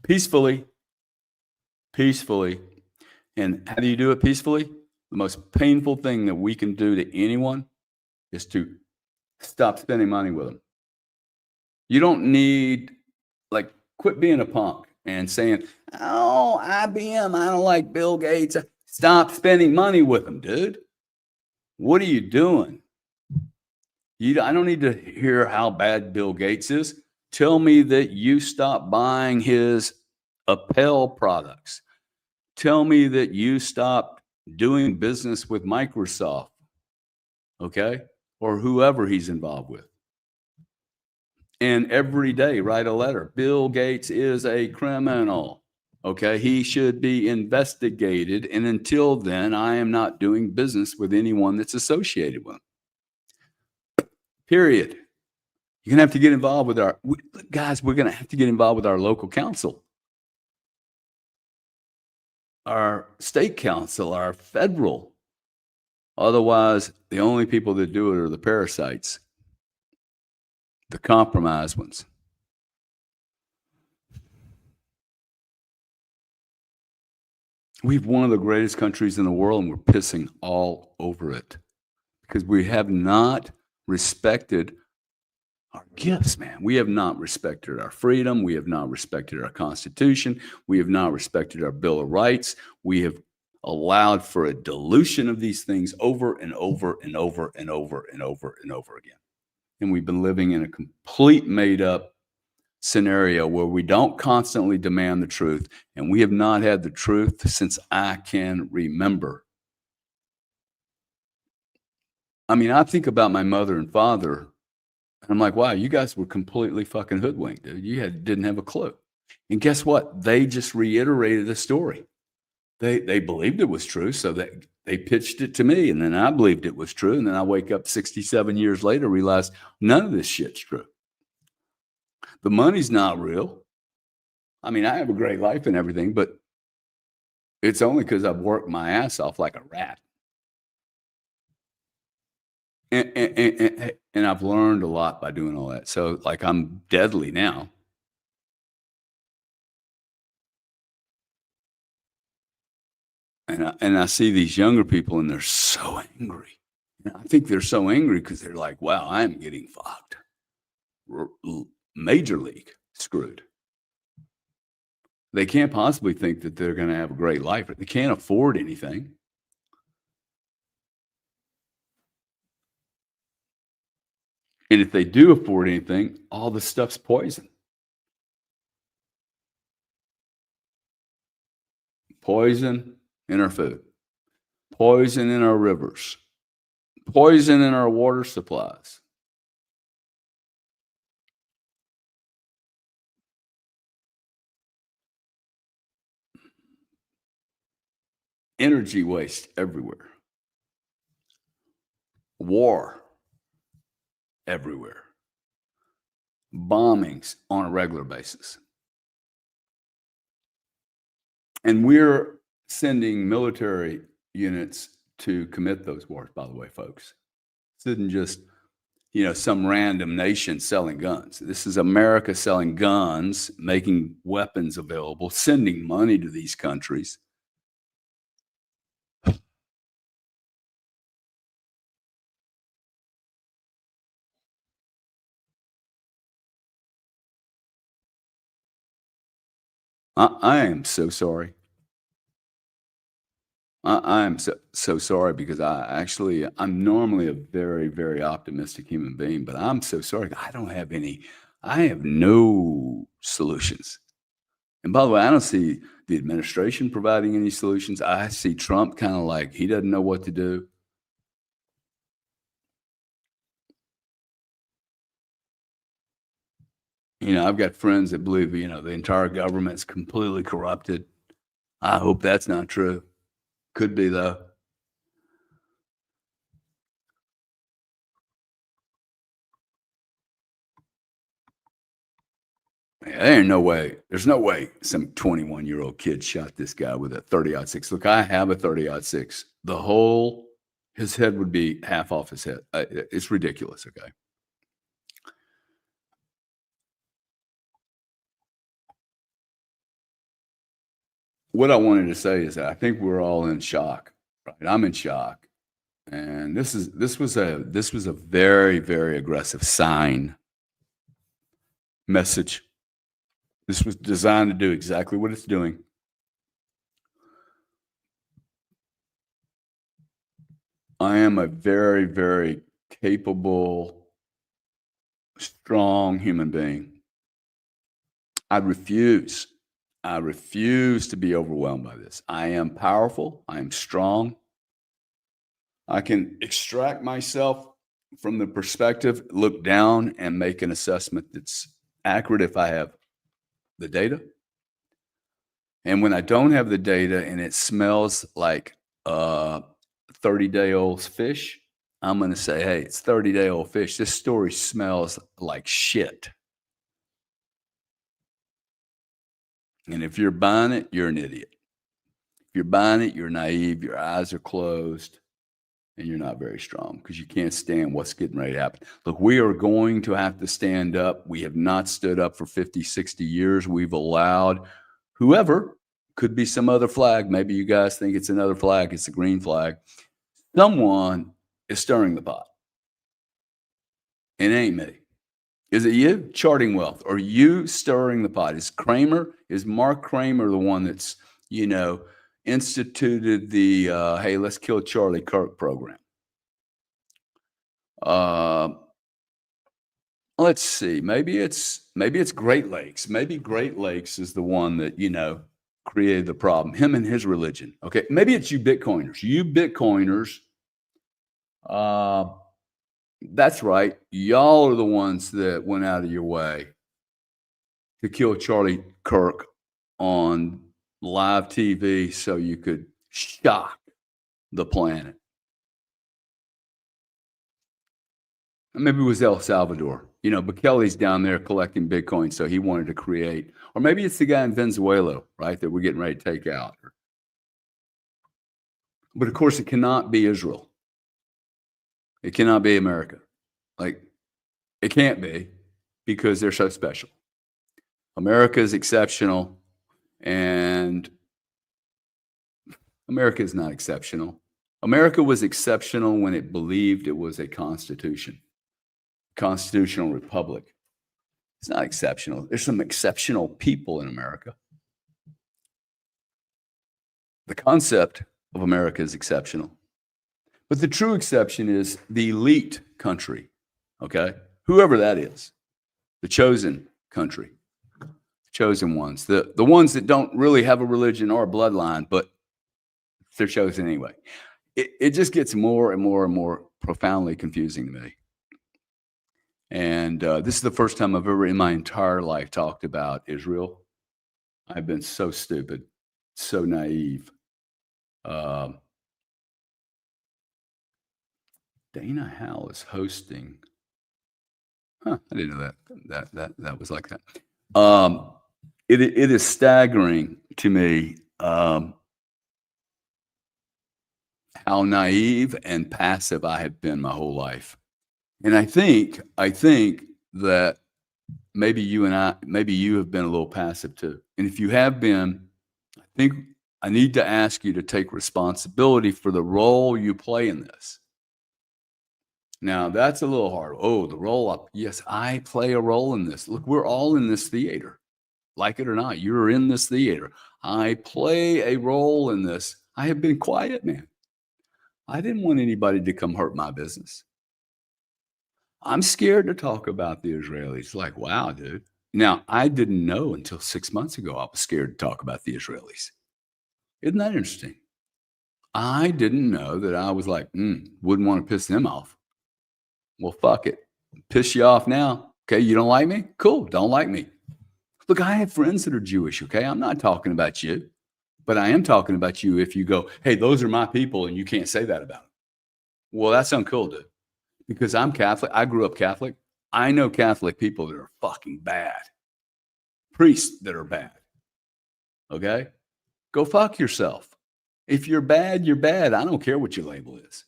peacefully. And how do you do it peacefully? The most painful thing that we can do to anyone is to stop spending money with them. You don't need, like, quit being a punk and saying, oh, IBM, I don't like Bill Gates. Stop spending money with them, dude. What are you doing? I don't need to hear how bad Bill Gates is. Tell me that you stop buying his Appel products. Tell me that you stopped doing business with Microsoft, okay, or whoever he's involved with. And every day write a letter. Bill Gates is a criminal, okay? He should be investigated. And until then, I am not doing business with anyone that's associated with him. Period. You're going to have to get involved with we're going to have to get involved with our local council, our state council, our federal. Otherwise, the only people that do it are the parasites, the compromised ones. We have one of the greatest countries in the world, and we're pissing all over it because we have not respected our gifts, man. We have not respected our freedom. We have not respected our Constitution. We have not respected our Bill of Rights. We have allowed for a dilution of these things over and over and over and over and over and over again. And we've been living in a complete made-up scenario where we don't constantly demand the truth, and we have not had the truth since I can remember. I mean, I think about my mother and father, and I'm like, wow, you guys were completely fucking hoodwinked, dude. You didn't have a clue. And guess what? They just reiterated the story. They believed it was true, so they pitched it to me, and then I believed it was true, and then I wake up 67 years later, realize none of this shit's true. The money's not real. I mean, I have a great life and everything, but it's only because I've worked my ass off like a rat. And I've learned a lot by doing all that. So, like, I'm deadly now. And I see these younger people, and they're so angry. And I think they're so angry because they're like, wow, I'm getting fucked. Major league screwed. They can't possibly think that they're going to have a great life. They can't afford anything. And if they do afford anything, all the stuff's poison. Poison in our food, poison in our rivers, poison in our water supplies. Energy waste everywhere. War everywhere. Bombings on a regular basis. And we're sending military units to commit those wars, by the way, folks. This isn't just, some random nation selling guns. This is America selling guns, making weapons available, sending money to these countries. I am so sorry. I am so sorry because I'm normally a very, very optimistic human being, but I'm so sorry. I have no solutions. And by the way, I don't see the administration providing any solutions. I see Trump kind of like he doesn't know what to do. I've got friends that believe, the entire government's completely corrupted. I hope that's not true. Could be though. There ain't no way. There's no way some 21-year-old kid shot this guy with a 30-06. Look, I have a 30-06. His head would be half off his head. It's ridiculous. Okay. What I wanted to say is that I think we're all in shock. Right. I'm in shock. And this was a very, very aggressive sign message. This was designed to do exactly what it's doing. I am a very, very capable, strong human being. I refuse. I refuse to be overwhelmed by this. I am powerful. I am strong. I can extract myself from the perspective, look down, and make an assessment that's accurate if I have the data. And when I don't have the data and it smells like 30-day-old fish, I'm going to say, hey, it's 30-day-old fish. This story smells like shit. And if you're buying it, you're an idiot. If you're buying it, you're naive, your eyes are closed, and you're not very strong because you can't stand what's getting ready to happen. Look, we are going to have to stand up. We have not stood up for 50, 60 years. We've allowed whoever, could be some other flag. Maybe you guys think it's another flag. It's a green flag. Someone is stirring the pot. It ain't me. Is it you? Charting Wealth. Are you stirring the pot? Is Mark Kramer the one that's, instituted the hey, let's kill Charlie Kirk program? Let's see. Maybe it's Great Lakes. Maybe Great Lakes is the one that, created the problem. Him and his religion. Okay. Maybe it's you Bitcoiners. You Bitcoiners, that's right. Y'all are the ones that went out of your way to kill Charlie Kirk on live TV so you could shock the planet. Maybe it was El Salvador. Bukele's down there collecting Bitcoin, so he wanted to create. Or maybe it's the guy in Venezuela, right, that we're getting ready to take out. But of course, it cannot be Israel. It cannot be America. Like, it can't be because they're so special. America is exceptional, and America is not exceptional. America was exceptional when it believed it was a constitutional republic. It's not exceptional. There's some exceptional people in America. The concept of America is exceptional. But the true exception is the elite country, okay? Whoever that is, the chosen country, chosen ones, the ones that don't really have a religion or a bloodline, but they're chosen anyway. It just gets more and more and more profoundly confusing to me. And this is the first time I've ever in my entire life talked about Israel. I've been so stupid, so naive. Dana Howe is hosting. I didn't know that was like that. It is staggering to me how naive and passive I have been my whole life. And I think that maybe you have been a little passive too. And if you have been, I think I need to ask you to take responsibility for the role you play in this. Now, that's a little hard. Oh, the role up. Yes, I play a role in this. Look, we're all in this theater. Like it or not, you're in this theater. I play a role in this. I have been quiet, man. I didn't want anybody to come hurt my business. I'm scared to talk about the Israelis. Like, wow, dude. Now, I didn't know until 6 months ago I was scared to talk about the Israelis. Isn't that interesting? I didn't know that I was like, wouldn't want to piss them off. Well, fuck it. Piss you off now. Okay, you don't like me? Cool, don't like me. Look, I have friends that are Jewish, okay? I'm not talking about you, but I am talking about you if you go, hey, those are my people, and you can't say that about them. Well, that's uncool, dude. Because I'm Catholic. I grew up Catholic. I know Catholic people that are fucking bad. Priests that are bad. Okay? Go fuck yourself. If you're bad, you're bad. I don't care what your label is.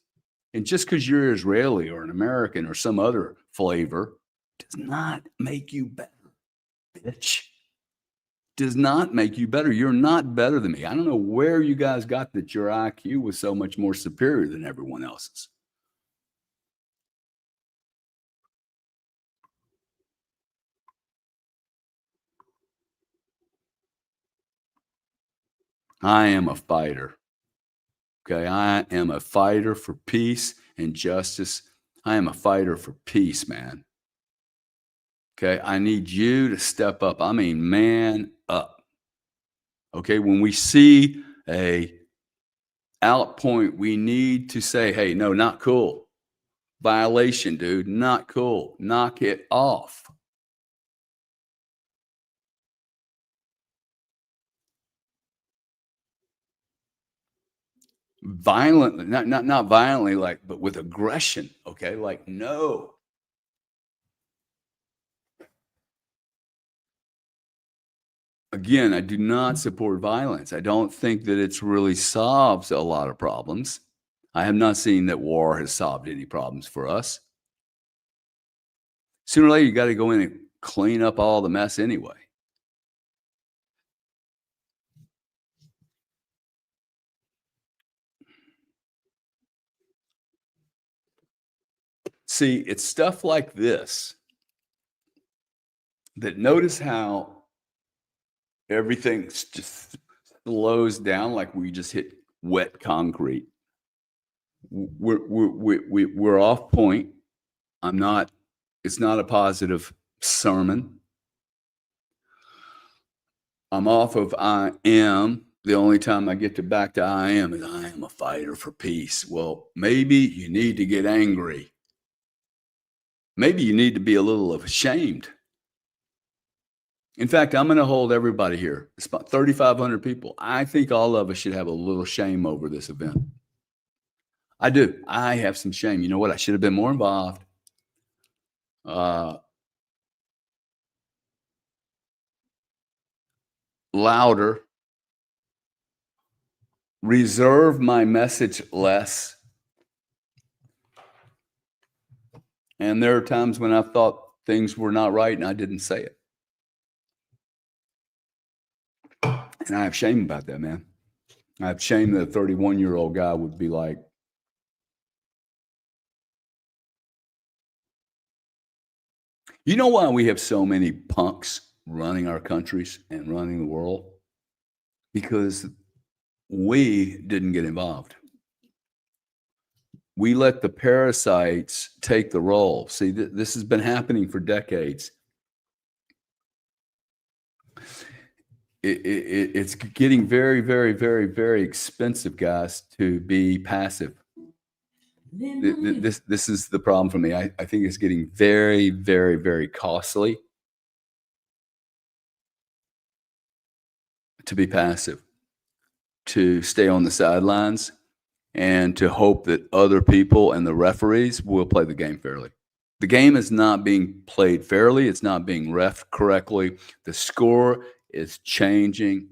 And just because you're Israeli or an American or some other flavor does not make you better, bitch. Does not make you better. You're not better than me. I don't know where you guys got that your IQ was so much more superior than everyone else's. I am a fighter. Okay. I am a fighter for peace and justice. I am a fighter for peace, man. Okay. I need you to step up. I mean, man up. Okay. When we see a out point, we need to say, hey, no, not cool. Violation, dude. Not cool. Knock it off. Violently, not violently, like, but with aggression. Okay. Like, no. Again, I do not support violence. I don't think that it's really solves a lot of problems. I have not seen that war has solved any problems for us. Sooner or later, you got to go in and clean up all the mess anyway. See, it's stuff like this that notice how everything just slows down like we just hit wet concrete. We're off point. I'm not, it's not a positive sermon. I'm off of I am. The only time I get to back to I am is I am a fighter for peace. Well, maybe you need to get angry. Maybe you need to be a little ashamed. In fact, I'm going to hold everybody here. It's about 3,500 people. I think all of us should have a little shame over this event. I do. I have some shame. You know what? I should have been more involved. Louder. Reserve my message less. And there are times when I thought things were not right and I didn't say it. And I have shame about that, man. I have shame that a 31-year-old guy would be like, you know why we have so many punks running our countries and running the world? Because we didn't get involved. We let the parasites take the role. See, this has been happening for decades. It's getting very, very, very, very expensive, guys, to be passive. This is the problem for me. I think it's getting very, very, very costly to be passive, to stay on the sidelines, and to hope that other people and the referees will play the game fairly. The game is not being played fairly. It's not being ref correctly. The score is changing.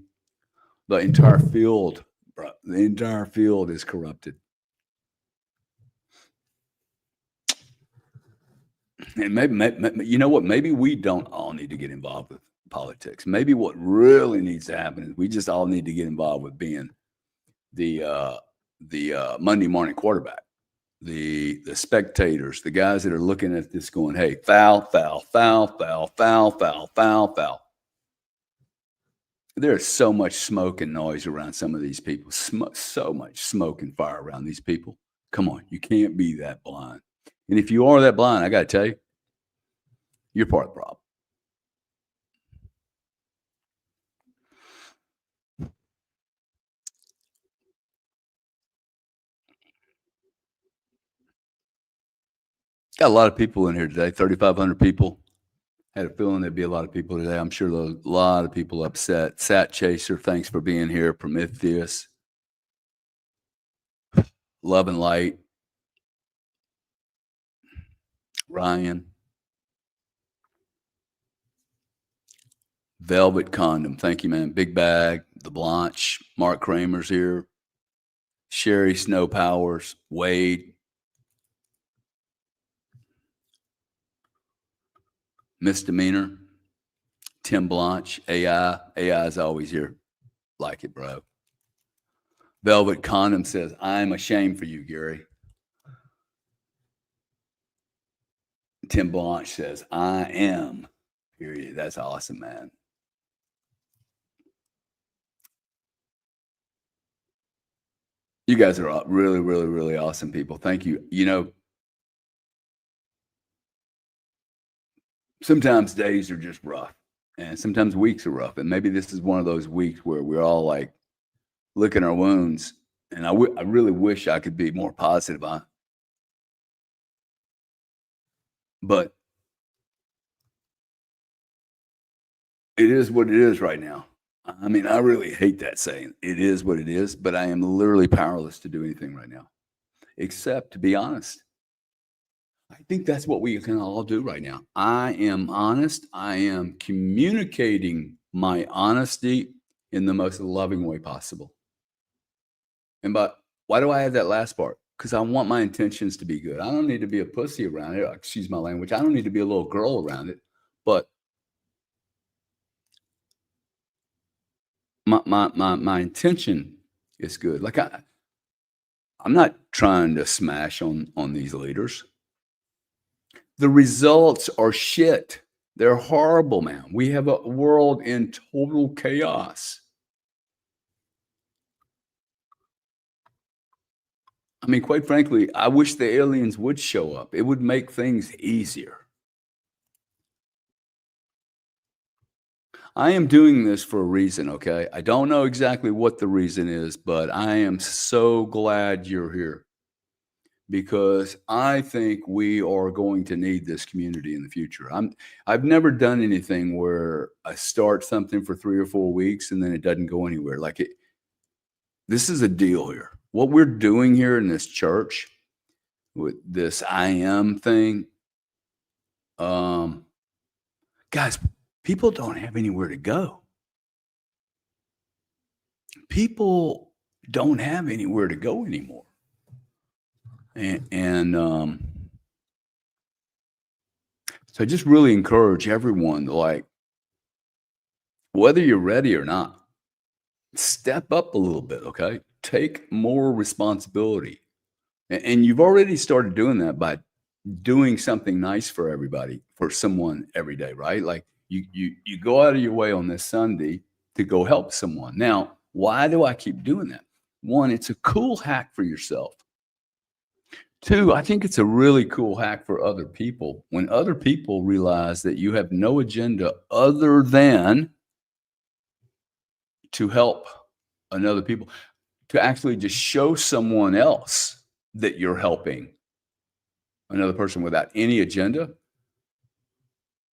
The entire field, bro, the entire field is corrupted. And maybe you know what? Maybe we don't all need to get involved with politics. Maybe what really needs to happen is we just all need to get involved with being the Monday morning quarterback, the spectators, the guys that are looking at this going, hey, foul, foul, foul, foul, foul, foul, foul, foul. There's so much smoke and noise around some of these people. So much smoke and fire around these people. Come on, you can't be that blind. And if you are that blind, I got to tell you, you're part of the problem. Got a lot of people in here today. 3,500 people. Had a feeling there'd be a lot of people today. I'm sure there's a lot of people upset. Sat Chaser, thanks for being here. Prometheus, Love and Light, Ryan, Velvet Condom. Thank you, man. Big Bag, The Blanche, Mark Kramer's here. Sherry Snow Powers, Wade, Misdemeanor, Tim Blanche, AI. AI is always here. Like it, bro. Velvet Condom says, I'm ashamed for you, Gary. Tim Blanche says, I am. Period. That's awesome, man. You guys are really, really, really awesome people. Thank you. You know, sometimes days are just rough and sometimes weeks are rough. And maybe this is one of those weeks where we're all like licking our wounds. And I really wish I could be more positive on it. But it is what it is right now. I mean, I really hate that saying. It is what it is, but I am literally powerless to do anything right now, except to be honest. I think that's what we can all do right now. I am honest. I am communicating my honesty in the most loving way possible. And but why do I add that last part? Because I want my intentions to be good. I don't need to be a pussy around it. Excuse my language. I don't need to be a little girl around it. But my intention is good. Like I'm not trying to smash on these leaders. The results are shit. They're horrible, man. We have a world in total chaos. I mean, quite frankly, I wish the aliens would show up. It would make things easier. I am doing this for a reason, okay? I don't know exactly what the reason is, but I am so glad you're here because I think we are going to need this community in the future. I've never done anything where I start something for 3 or 4 weeks and then it doesn't go anywhere. This is a deal here. What we're doing here in this church with this I am thing, guys, people don't have anywhere to go. People don't have anywhere to go anymore. And so I just really encourage everyone to, like, whether you're ready or not, step up a little bit, okay? Take more responsibility. And you've already started doing that by doing something nice for everybody, for someone every day, right? Like you go out of your way on this Sunday to go help someone. Now, why do I keep doing that? One, it's a cool hack for yourself. Two, I think it's a really cool hack for other people. When other people realize that you have no agenda other than to help another people, to actually just show someone else that you're helping another person without any agenda,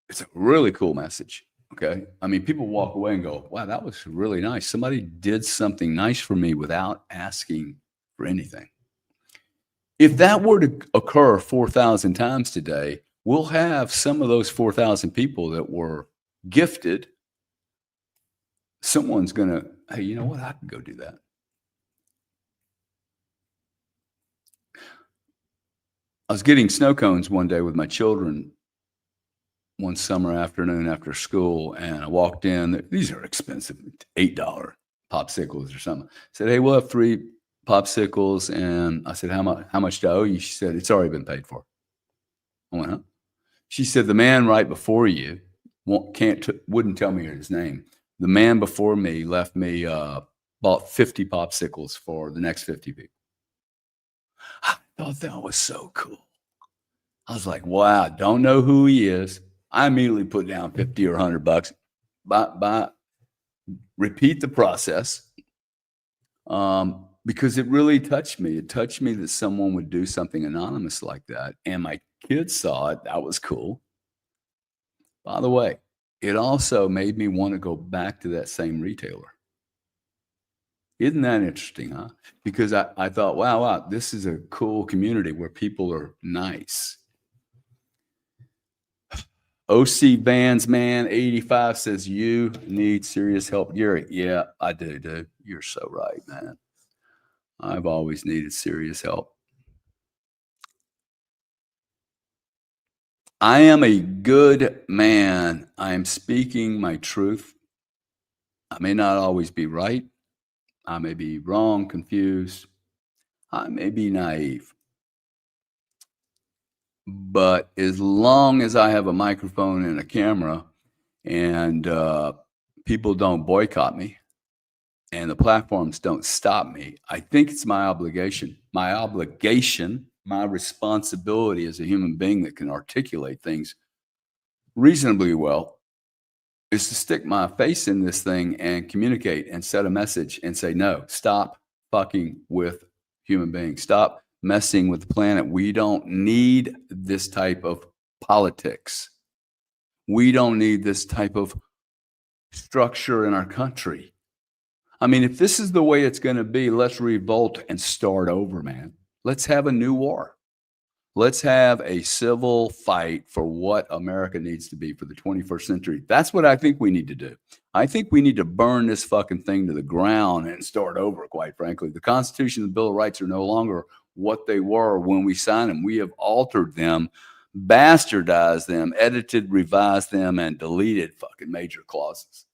it's a really cool message. Okay. I mean, people walk away and go, wow, that was really nice. Somebody did something nice for me without asking for anything. If that were to occur 4,000 times today, we'll have some of those 4,000 people that were gifted. Someone's going to, hey, you know what? I can go do that. I was getting snow cones one day with my children one summer afternoon after school, and I walked in. These are expensive, $8 popsicles or something. I said, hey, we'll have 3 popsicles. And I said, how much do I owe you? She said, it's already been paid for. I went, huh? She said, the man right before you wouldn't tell me his name, The man before me left me, bought 50 popsicles for the next 50 people. I thought that was so cool. I was like, wow, don't know who he is. I immediately put down 50 or $100. Repeat the process. Because it really touched me. It touched me that someone would do something anonymous like that. And my kids saw it. That was cool. By the way, it also made me want to go back to that same retailer. Isn't that interesting, huh? Because I thought, wow, this is a cool community where people are nice. OC Vans Man 85 says you need serious help, Gary. Yeah, I do, dude. You're so right, man. I've always needed serious help. I am a good man. I am speaking my truth. I may not always be right. I may be wrong, confused. I may be naive. But as long as I have a microphone and a camera and people don't boycott me and the platforms don't stop me, I think it's my obligation, my responsibility as a human being that can articulate things reasonably well is to stick my face in this thing and communicate and set a message and say, no, stop fucking with human beings. Stop messing with the planet. We don't need this type of politics. We don't need this type of structure in our country. I mean, if this is the way it's going to be, let's revolt and start over, man. Let's have a new war. Let's have a civil fight for what America needs to be for the 21st century. That's what I think we need to do. I think we need to burn this fucking thing to the ground and start over, quite frankly. The Constitution and the Bill of Rights are no longer what they were when we signed them. We have altered them, bastardized them, edited, revised them, and deleted fucking major clauses.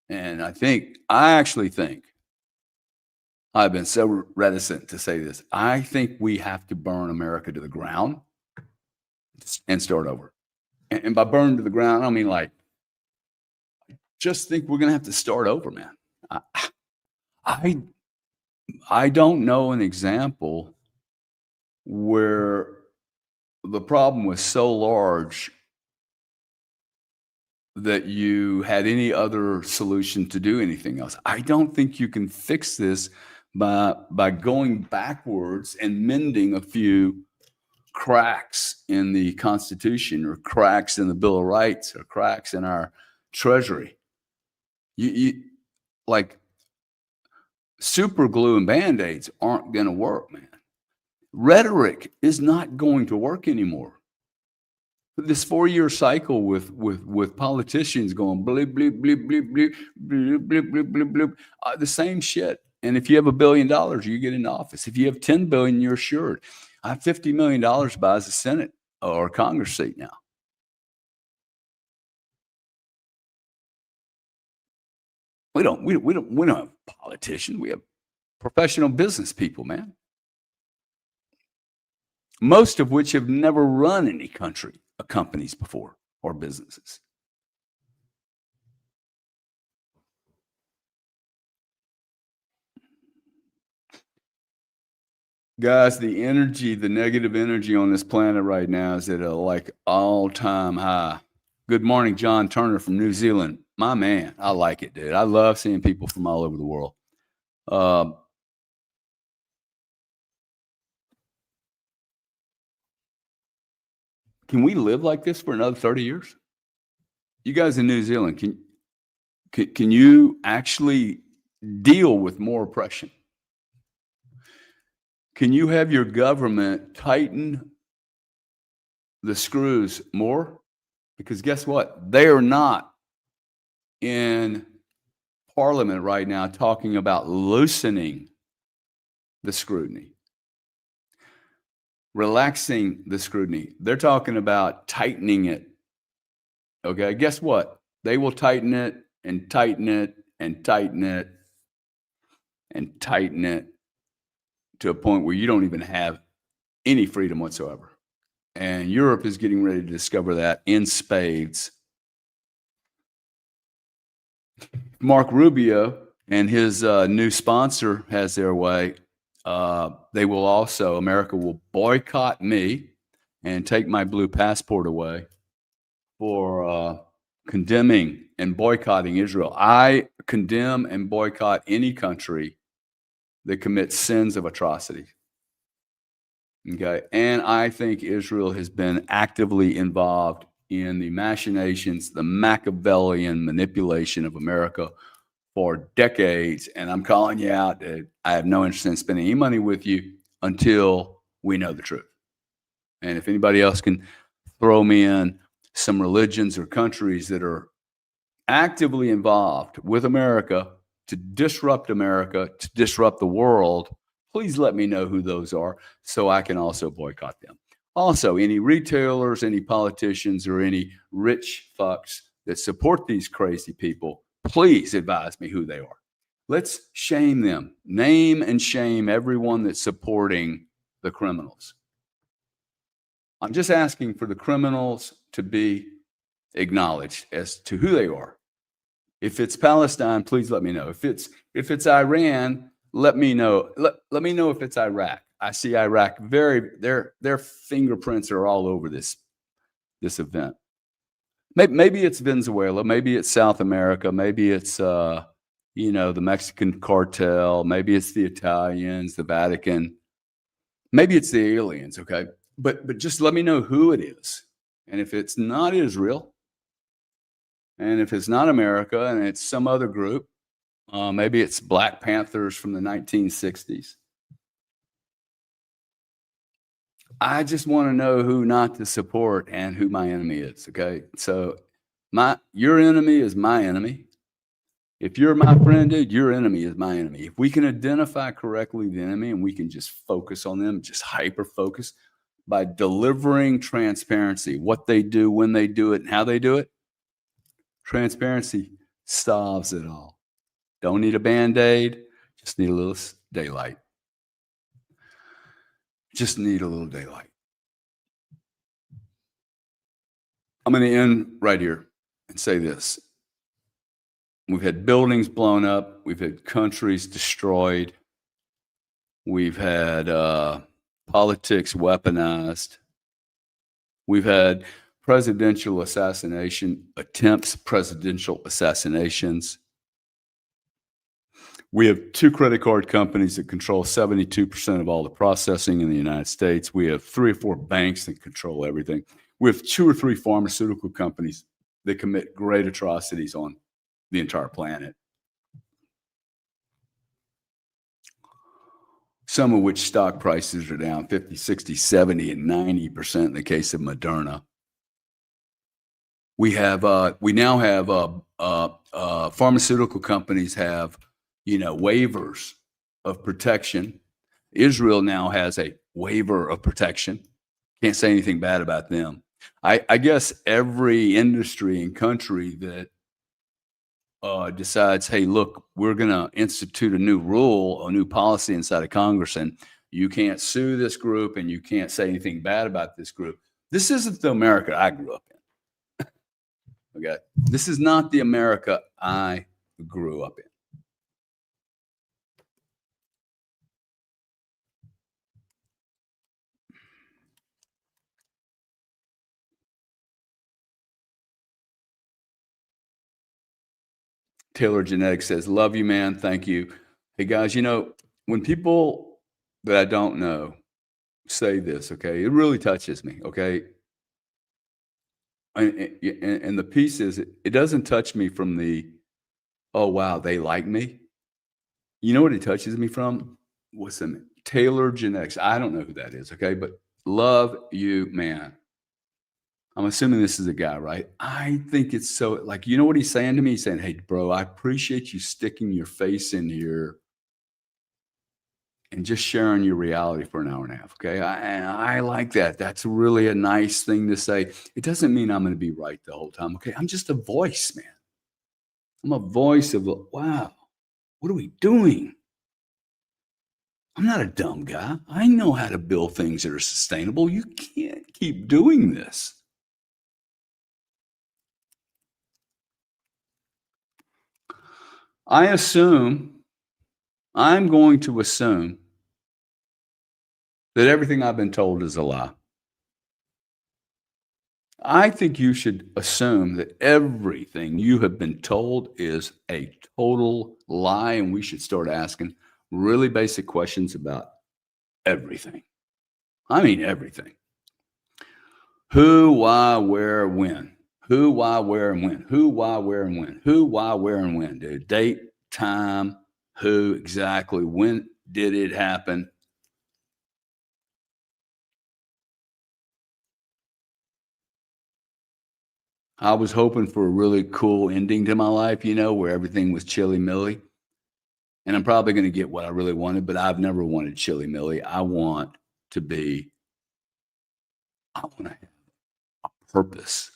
And I actually think, I've been so reticent to say this. I think we have to burn America to the ground and start over. And by burn to the ground, I mean like, just think we're going to have to start over, man. I don't know an example where the problem was so large that you had any other solution to do anything else. I don't think you can fix this by going backwards and mending a few cracks in the Constitution or cracks in the Bill of Rights or cracks in our Treasury. You like super glue and Band-Aids aren't going to work, man. Rhetoric is not going to work anymore. This 4-year cycle with politicians going bleep, bleep, bleep, bleep, bleep, bleep, bleep, bleep, bleep, bleep, the same shit. And if you have $1 billion, you get into office. If you have 10 billion, you're assured. I have $50 million buys a Senate or a Congress seat now. We don't have politicians. We have professional business people, man. Most of which have never run any companies before or businesses. Guys, the negative energy on this planet right now is at a like all-time high. Good morning, John Turner from New Zealand. My man, I like it, dude. I love seeing people from all over the world. Can we live like this for another 30 years? You guys in New Zealand, can you actually deal with more oppression? Can you have your government tighten the screws more? Because guess what? They are not in Parliament right now talking about loosening the scrutiny, relaxing the scrutiny. They're talking about tightening it. Okay, guess what? They will tighten it and tighten it and tighten it and tighten it to a point where you don't even have any freedom whatsoever. And Europe is getting ready to discover that in spades. Mark Rubio and his new sponsor has their way. They will also, America will boycott me and take my blue passport away for condemning and boycotting Israel. I condemn and boycott any country that commits sins of atrocity. Okay. And I think Israel has been actively involved in the machinations, the Machiavellian manipulation of America for decades. And I'm calling you out that I have no interest in spending any money with you until we know the truth. And if anybody else can throw me in some religions or countries that are actively involved with America to disrupt America, to disrupt the world, please let me know who those are so I can also boycott them. Also, any retailers, any politicians, or any rich fucks that support these crazy people, please advise me who they are. Let's shame them. Name and shame everyone that's supporting the criminals. I'm just asking for the criminals to be acknowledged as to who they are. If it's Palestine, please let me know. If it's Iran, let me know. Let me know if it's Iraq. I see Iraq their fingerprints are all over this event. Maybe it's Venezuela, maybe it's South America, maybe it's the Mexican cartel, maybe it's the Italians, the Vatican, maybe it's the aliens, okay? But just let me know who it is. And if it's not Israel, and if it's not America and it's some other group, maybe it's Black Panthers from the 1960s. I just want to know who not to support and who my enemy is, okay? So your enemy is my enemy. If you're my friend, dude, your enemy is my enemy. If we can identify correctly the enemy and we can just focus on them, just hyper-focus by delivering transparency, what they do, when they do it, and how they do it, transparency solves it all. Don't need a Band-Aid, just need a little daylight. Just need a little daylight. I'm going to end right here and say this. We've had buildings blown up. We've had countries destroyed. We've had politics weaponized. We've had presidential assassination attempts, presidential assassinations. We have 2 credit card companies that control 72% of all the processing in the United States. We have 3 or 4 banks that control everything. We have 2 or 3 pharmaceutical companies that commit great atrocities on the entire planet. Some of which stock prices are down 50, 60, 70, and 90% in the case of Moderna. We now have pharmaceutical companies have waivers of protection. Israel now has a waiver of protection. Can't say anything bad about them. I guess every industry and country that decides, hey, look, we're going to institute a new rule, a new policy inside of Congress, and you can't sue this group and you can't say anything bad about this group. This isn't the America I grew up in. Okay. This is not the America I grew up in. Taylor Genetics says, love you, man. Thank you. Hey, guys, when people that I don't know say this, okay, it really touches me, okay? And the piece is, it doesn't touch me from the, oh, wow, they like me. You know what it touches me from? What's the name? Taylor Genetics. I don't know who that is, okay? But love you, man. I'm assuming this is a guy, right? I think it's so, like, you know what he's saying to me? He's saying, hey, bro, I appreciate you sticking your face in here and just sharing your reality for an hour and a half, okay? I like that. That's really a nice thing to say. It doesn't mean I'm going to be right the whole time, okay? I'm just a voice, man. I'm a voice of, wow, what are we doing? I'm not a dumb guy. I know how to build things that are sustainable. You can't keep doing this. I assume, I'm going to assume that everything I've been told is a lie. I think you should assume that everything you have been told is a total lie, and we should start asking really basic questions about everything. I mean, everything. Who, why, where, when. Who, why, where, and when. Who, why, where, and when. Who, why, where, and when, dude. Date, time, who, exactly, when did it happen? I was hoping for a really cool ending to my life, where everything was chilly milly. And I'm probably going to get what I really wanted, but I've never wanted chilly milly. To be, I want to have purpose.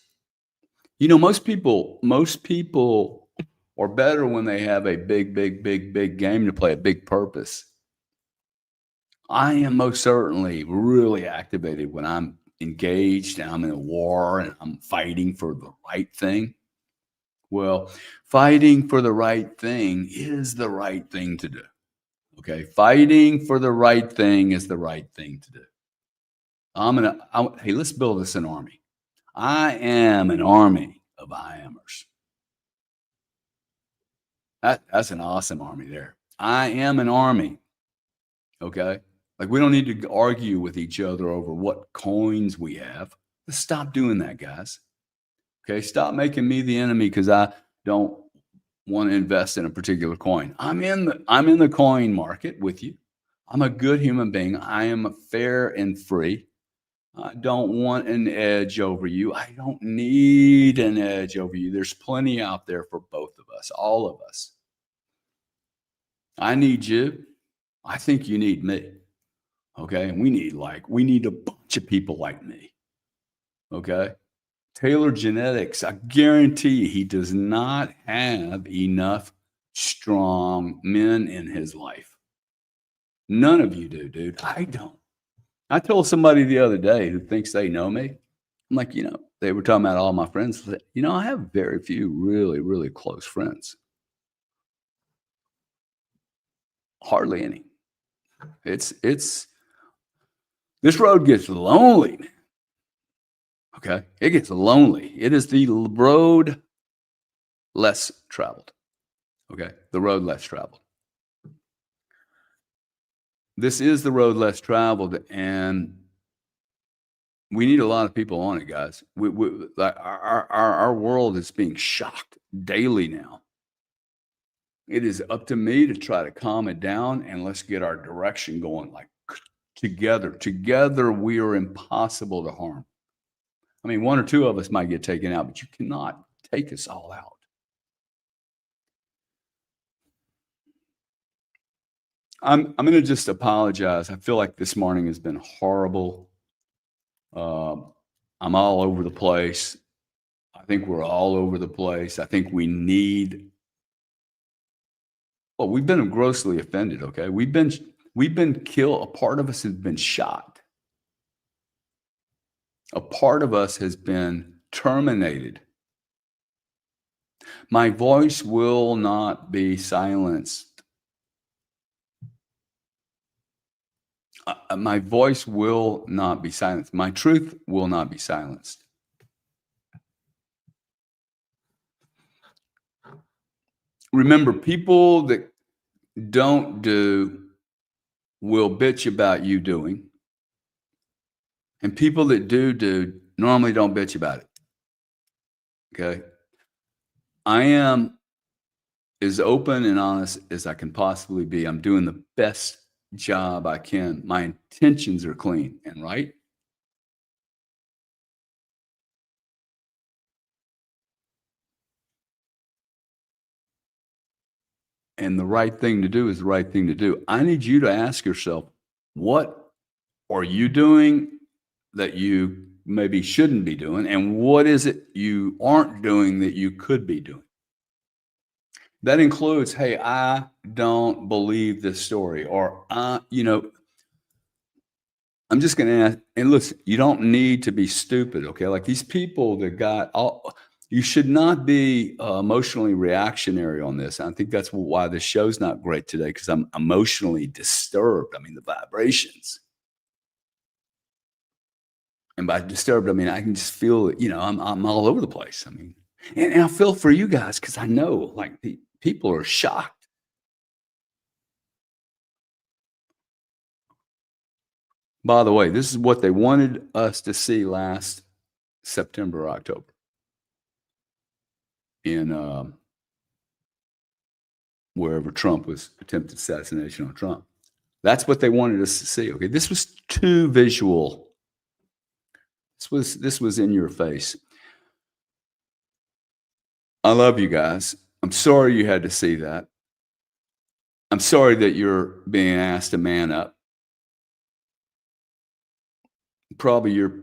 Most people are better when they have a big, big, big, big game to play, a big purpose. I am most certainly really activated when I'm engaged and I'm in a war and I'm fighting for the right thing. Well, fighting for the right thing is the right thing to do. Okay. Fighting for the right thing is the right thing to do. Hey, let's build us an army. I am an army of I amers. That's an awesome army there. I am an army. Okay. Like we don't need to argue with each other over what coins we have. Let's stop doing that, guys. Okay. Stop making me the enemy because I don't want to invest in a particular coin. I'm in the coin market with you. I'm a good human being. I am fair and free. I don't want an edge over you. I don't need an edge over you. There's plenty out there for both of us, all of us. I need you. I think you need me. Okay. And we need a bunch of people like me. Okay. Taylor Genetics, I guarantee he does not have enough strong men in his life. None of you do, dude. I don't. I told somebody the other day who thinks they know me. I'm like, they were talking about all my friends. I have very few really, really close friends. Hardly any. It's this road gets lonely, man. Okay. It gets lonely. It is the road less traveled. Okay. The road less traveled. This is the road less traveled, and we need a lot of people on it, guys. Like our world is being shocked daily now. It is up to me to try to calm it down and let's get our direction going. Like together, we are impossible to harm. I mean, one or two of us might get taken out, but you cannot take us all out. I'm going to just apologize. I feel like this morning has been horrible. Um, I'm all over the place. I think we're all over the place. I think we need. Well, we've been grossly offended. Okay, we've been killed. A part of us has been shot. A part of us has been terminated. My voice will not be silenced. My voice will not be silenced. My truth will not be silenced. Remember, people that don't do will bitch about you doing, and people that do normally don't bitch about it. Okay. I am as open and honest as I can possibly be. I'm doing the best job I can. My intentions are clean and right. And the right thing to do is the right thing to do. I need you to ask yourself, what are you doing that you maybe shouldn't be doing? And what is it you aren't doing that you could be doing? That includes, hey, I don't believe this story, or I'm just going to ask. And listen, you don't need to be stupid, okay? Like these people that got all. You should not be emotionally reactionary on this. I think that's why the show's not great today because I'm emotionally disturbed. I mean, the vibrations. And by disturbed, I mean, I can just feel, I'm all over the place. I mean, and I feel for you guys because I know like the people are shocked. By the way, this is what they wanted us to see last September or October in wherever Trump was attempted assassination on Trump. That's what they wanted us to see. Okay, this was too visual. This was in your face. I love you guys. I'm sorry you had to see that. I'm sorry that you're being asked to man up. Probably your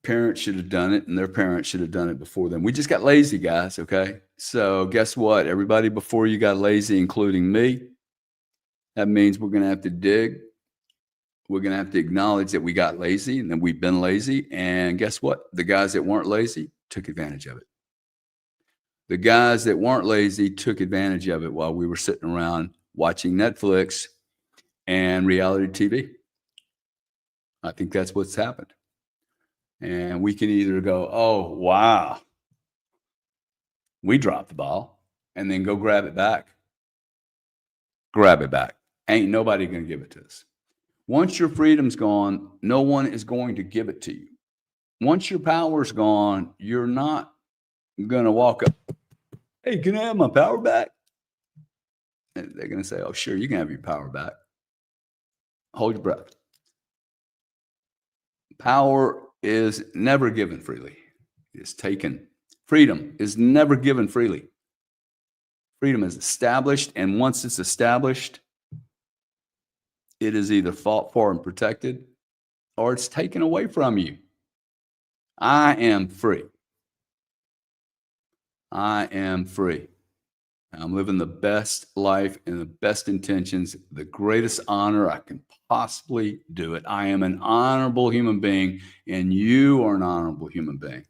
parents should have done it and their parents should have done it before them. We just got lazy, guys, okay? So guess what? Everybody before you got lazy, including me. That means we're going to have to dig. We're going to have to acknowledge that we got lazy and that we've been lazy. And guess what? The guys that weren't lazy took advantage of it. The guys that weren't lazy took advantage of it while we were sitting around watching Netflix and reality TV. I think that's what's happened. And we can either go, oh, wow, we dropped the ball, and then go grab it back. Grab it back. Ain't nobody going to give it to us. Once your freedom's gone, no one is going to give it to you. Once your power's gone, you're not going to walk up. Hey, can I have my power back? And they're going to say, oh, sure, you can have your power back. Hold your breath. Power is never given freely. It's taken. Freedom is never given freely. Freedom is established, and once it's established, it is either fought for and protected, or it's taken away from you. I am free. I am free. I'm living the best life and the best intentions, the greatest honor I can possibly do it. I am an honorable human being, and you are an honorable human being.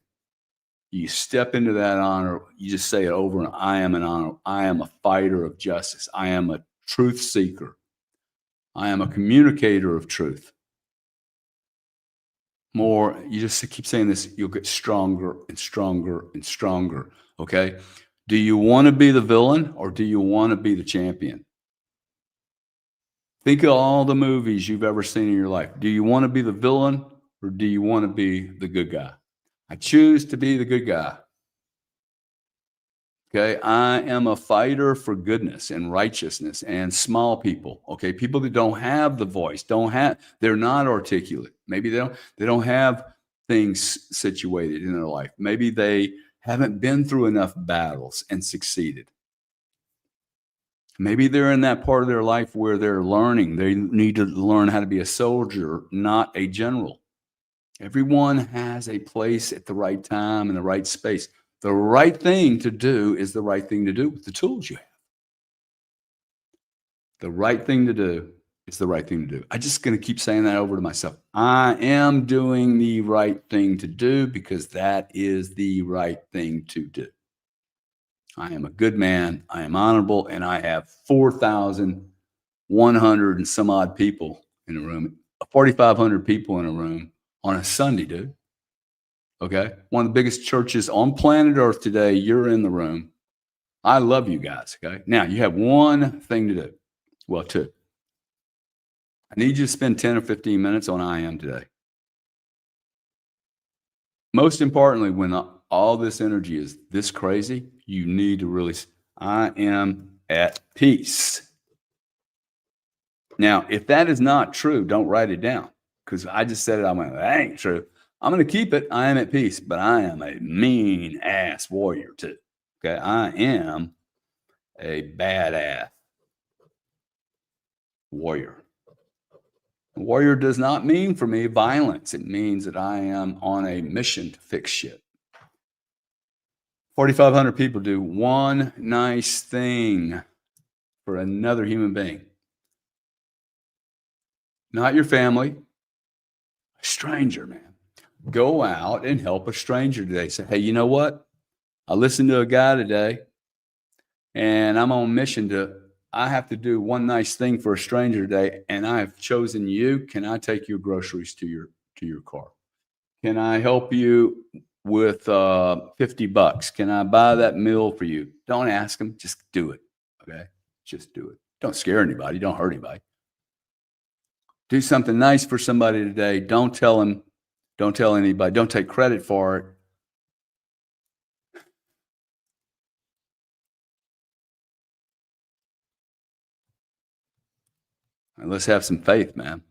You step into that honor, you just say it over and I am an honor. I am a fighter of justice. I am a truth seeker. I am a communicator of truth. More, you just keep saying this, you'll get stronger and stronger and stronger. Okay? Do you want to be the villain or do you want to be the champion? Think of all the movies you've ever seen in your life. Do you want to be the villain or do you want to be the good guy? I choose to be the good guy. Okay, I am a fighter for goodness and righteousness and small people. Okay, people that don't have the voice, they're not articulate. Maybe they don't have things situated in their life. Maybe they haven't been through enough battles and succeeded. Maybe they're in that part of their life where they're learning. They need to learn how to be a soldier, not a general. Everyone has a place at the right time and the right space. The right thing to do is the right thing to do with the tools you have. The right thing to do is the right thing to do. I'm just going to keep saying that over to myself. I am doing the right thing to do because that is the right thing to do. I am a good man. I am honorable, and I have 4,100 and some odd people in a room, 4,500 people in a room on a Sunday, dude. Okay? One of the biggest churches on planet Earth today. You're in the room. I love you guys. Okay? Now, you have one thing to do. Well, two. I need you to spend 10 or 15 minutes on I am today. Most importantly, when all this energy is this crazy, you need to really, I am at peace. Now, if that is not true, don't write it down because I just said it. I went, that ain't true. I'm going to keep it. I am at peace, but I am a mean ass warrior too. Okay. I am a badass warrior. Warrior does not mean for me violence. It means that I am on a mission to fix shit. 4,500 people do one nice thing for another human being. Not your family, a stranger, man. Go out and help a stranger today. Say, hey, you know what? I listened to a guy today, and I'm on a mission I have to do one nice thing for a stranger today, and I have chosen you. Can I take your groceries to your car? Can I help you with $50? Can I buy that meal for you? Don't ask them, just do it. Okay? Just do it. Don't scare anybody, don't hurt anybody. Do something nice for somebody today. Don't tell them, don't tell anybody, don't take credit for it. And let's have some faith, man.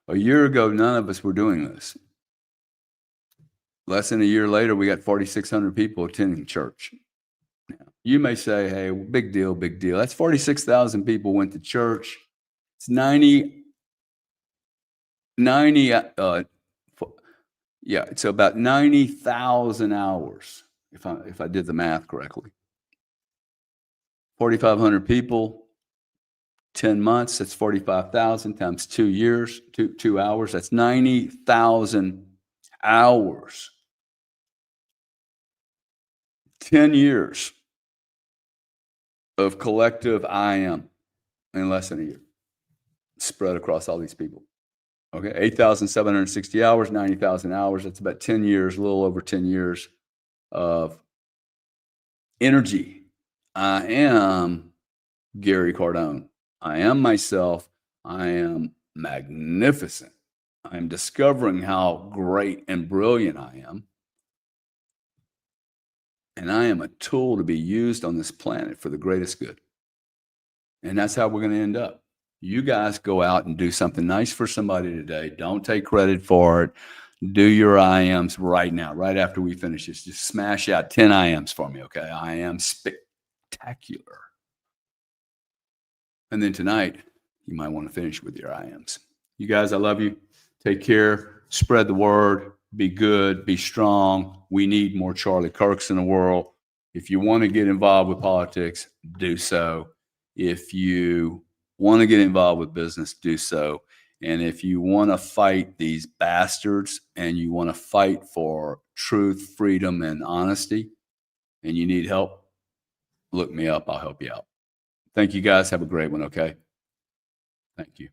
A year ago, none of us were doing this. Less than a year later, we got 4,600 people attending church. You may say, hey, big deal, big deal. That's 46,000 people went to church. It's 90, it's about 90,000 hours, if I did the math correctly. 4,500 people, 10 months, that's 45,000 times 2 years, 2 hours, that's 90,000 hours. 10 years of collective I am in less than a year, spread across all these people. Okay, 8,760 hours, 90,000 hours. That's about 10 years, a little over 10 years of energy. I am Gary Cardone. I am myself. I am magnificent. I am discovering how great and brilliant I am. And I am a tool to be used on this planet for the greatest good. And that's how we're going to end up. You guys go out and do something nice for somebody today. Don't take credit for it. Do your IMs right now, right after we finish this. Just smash out 10 IMs for me, okay? I am spectacular. And then tonight, you might want to finish with your IMs. You guys, I love you. Take care. Spread the word. Be good. Be strong. We need more Charlie Kirks in the world. If you want to get involved with politics, do so. If you want to get involved with business, do so. And if you want to fight these bastards and you want to fight for truth, freedom, and honesty, and you need help, look me up. I'll help you out. Thank you guys. Have a great one, okay? Thank you.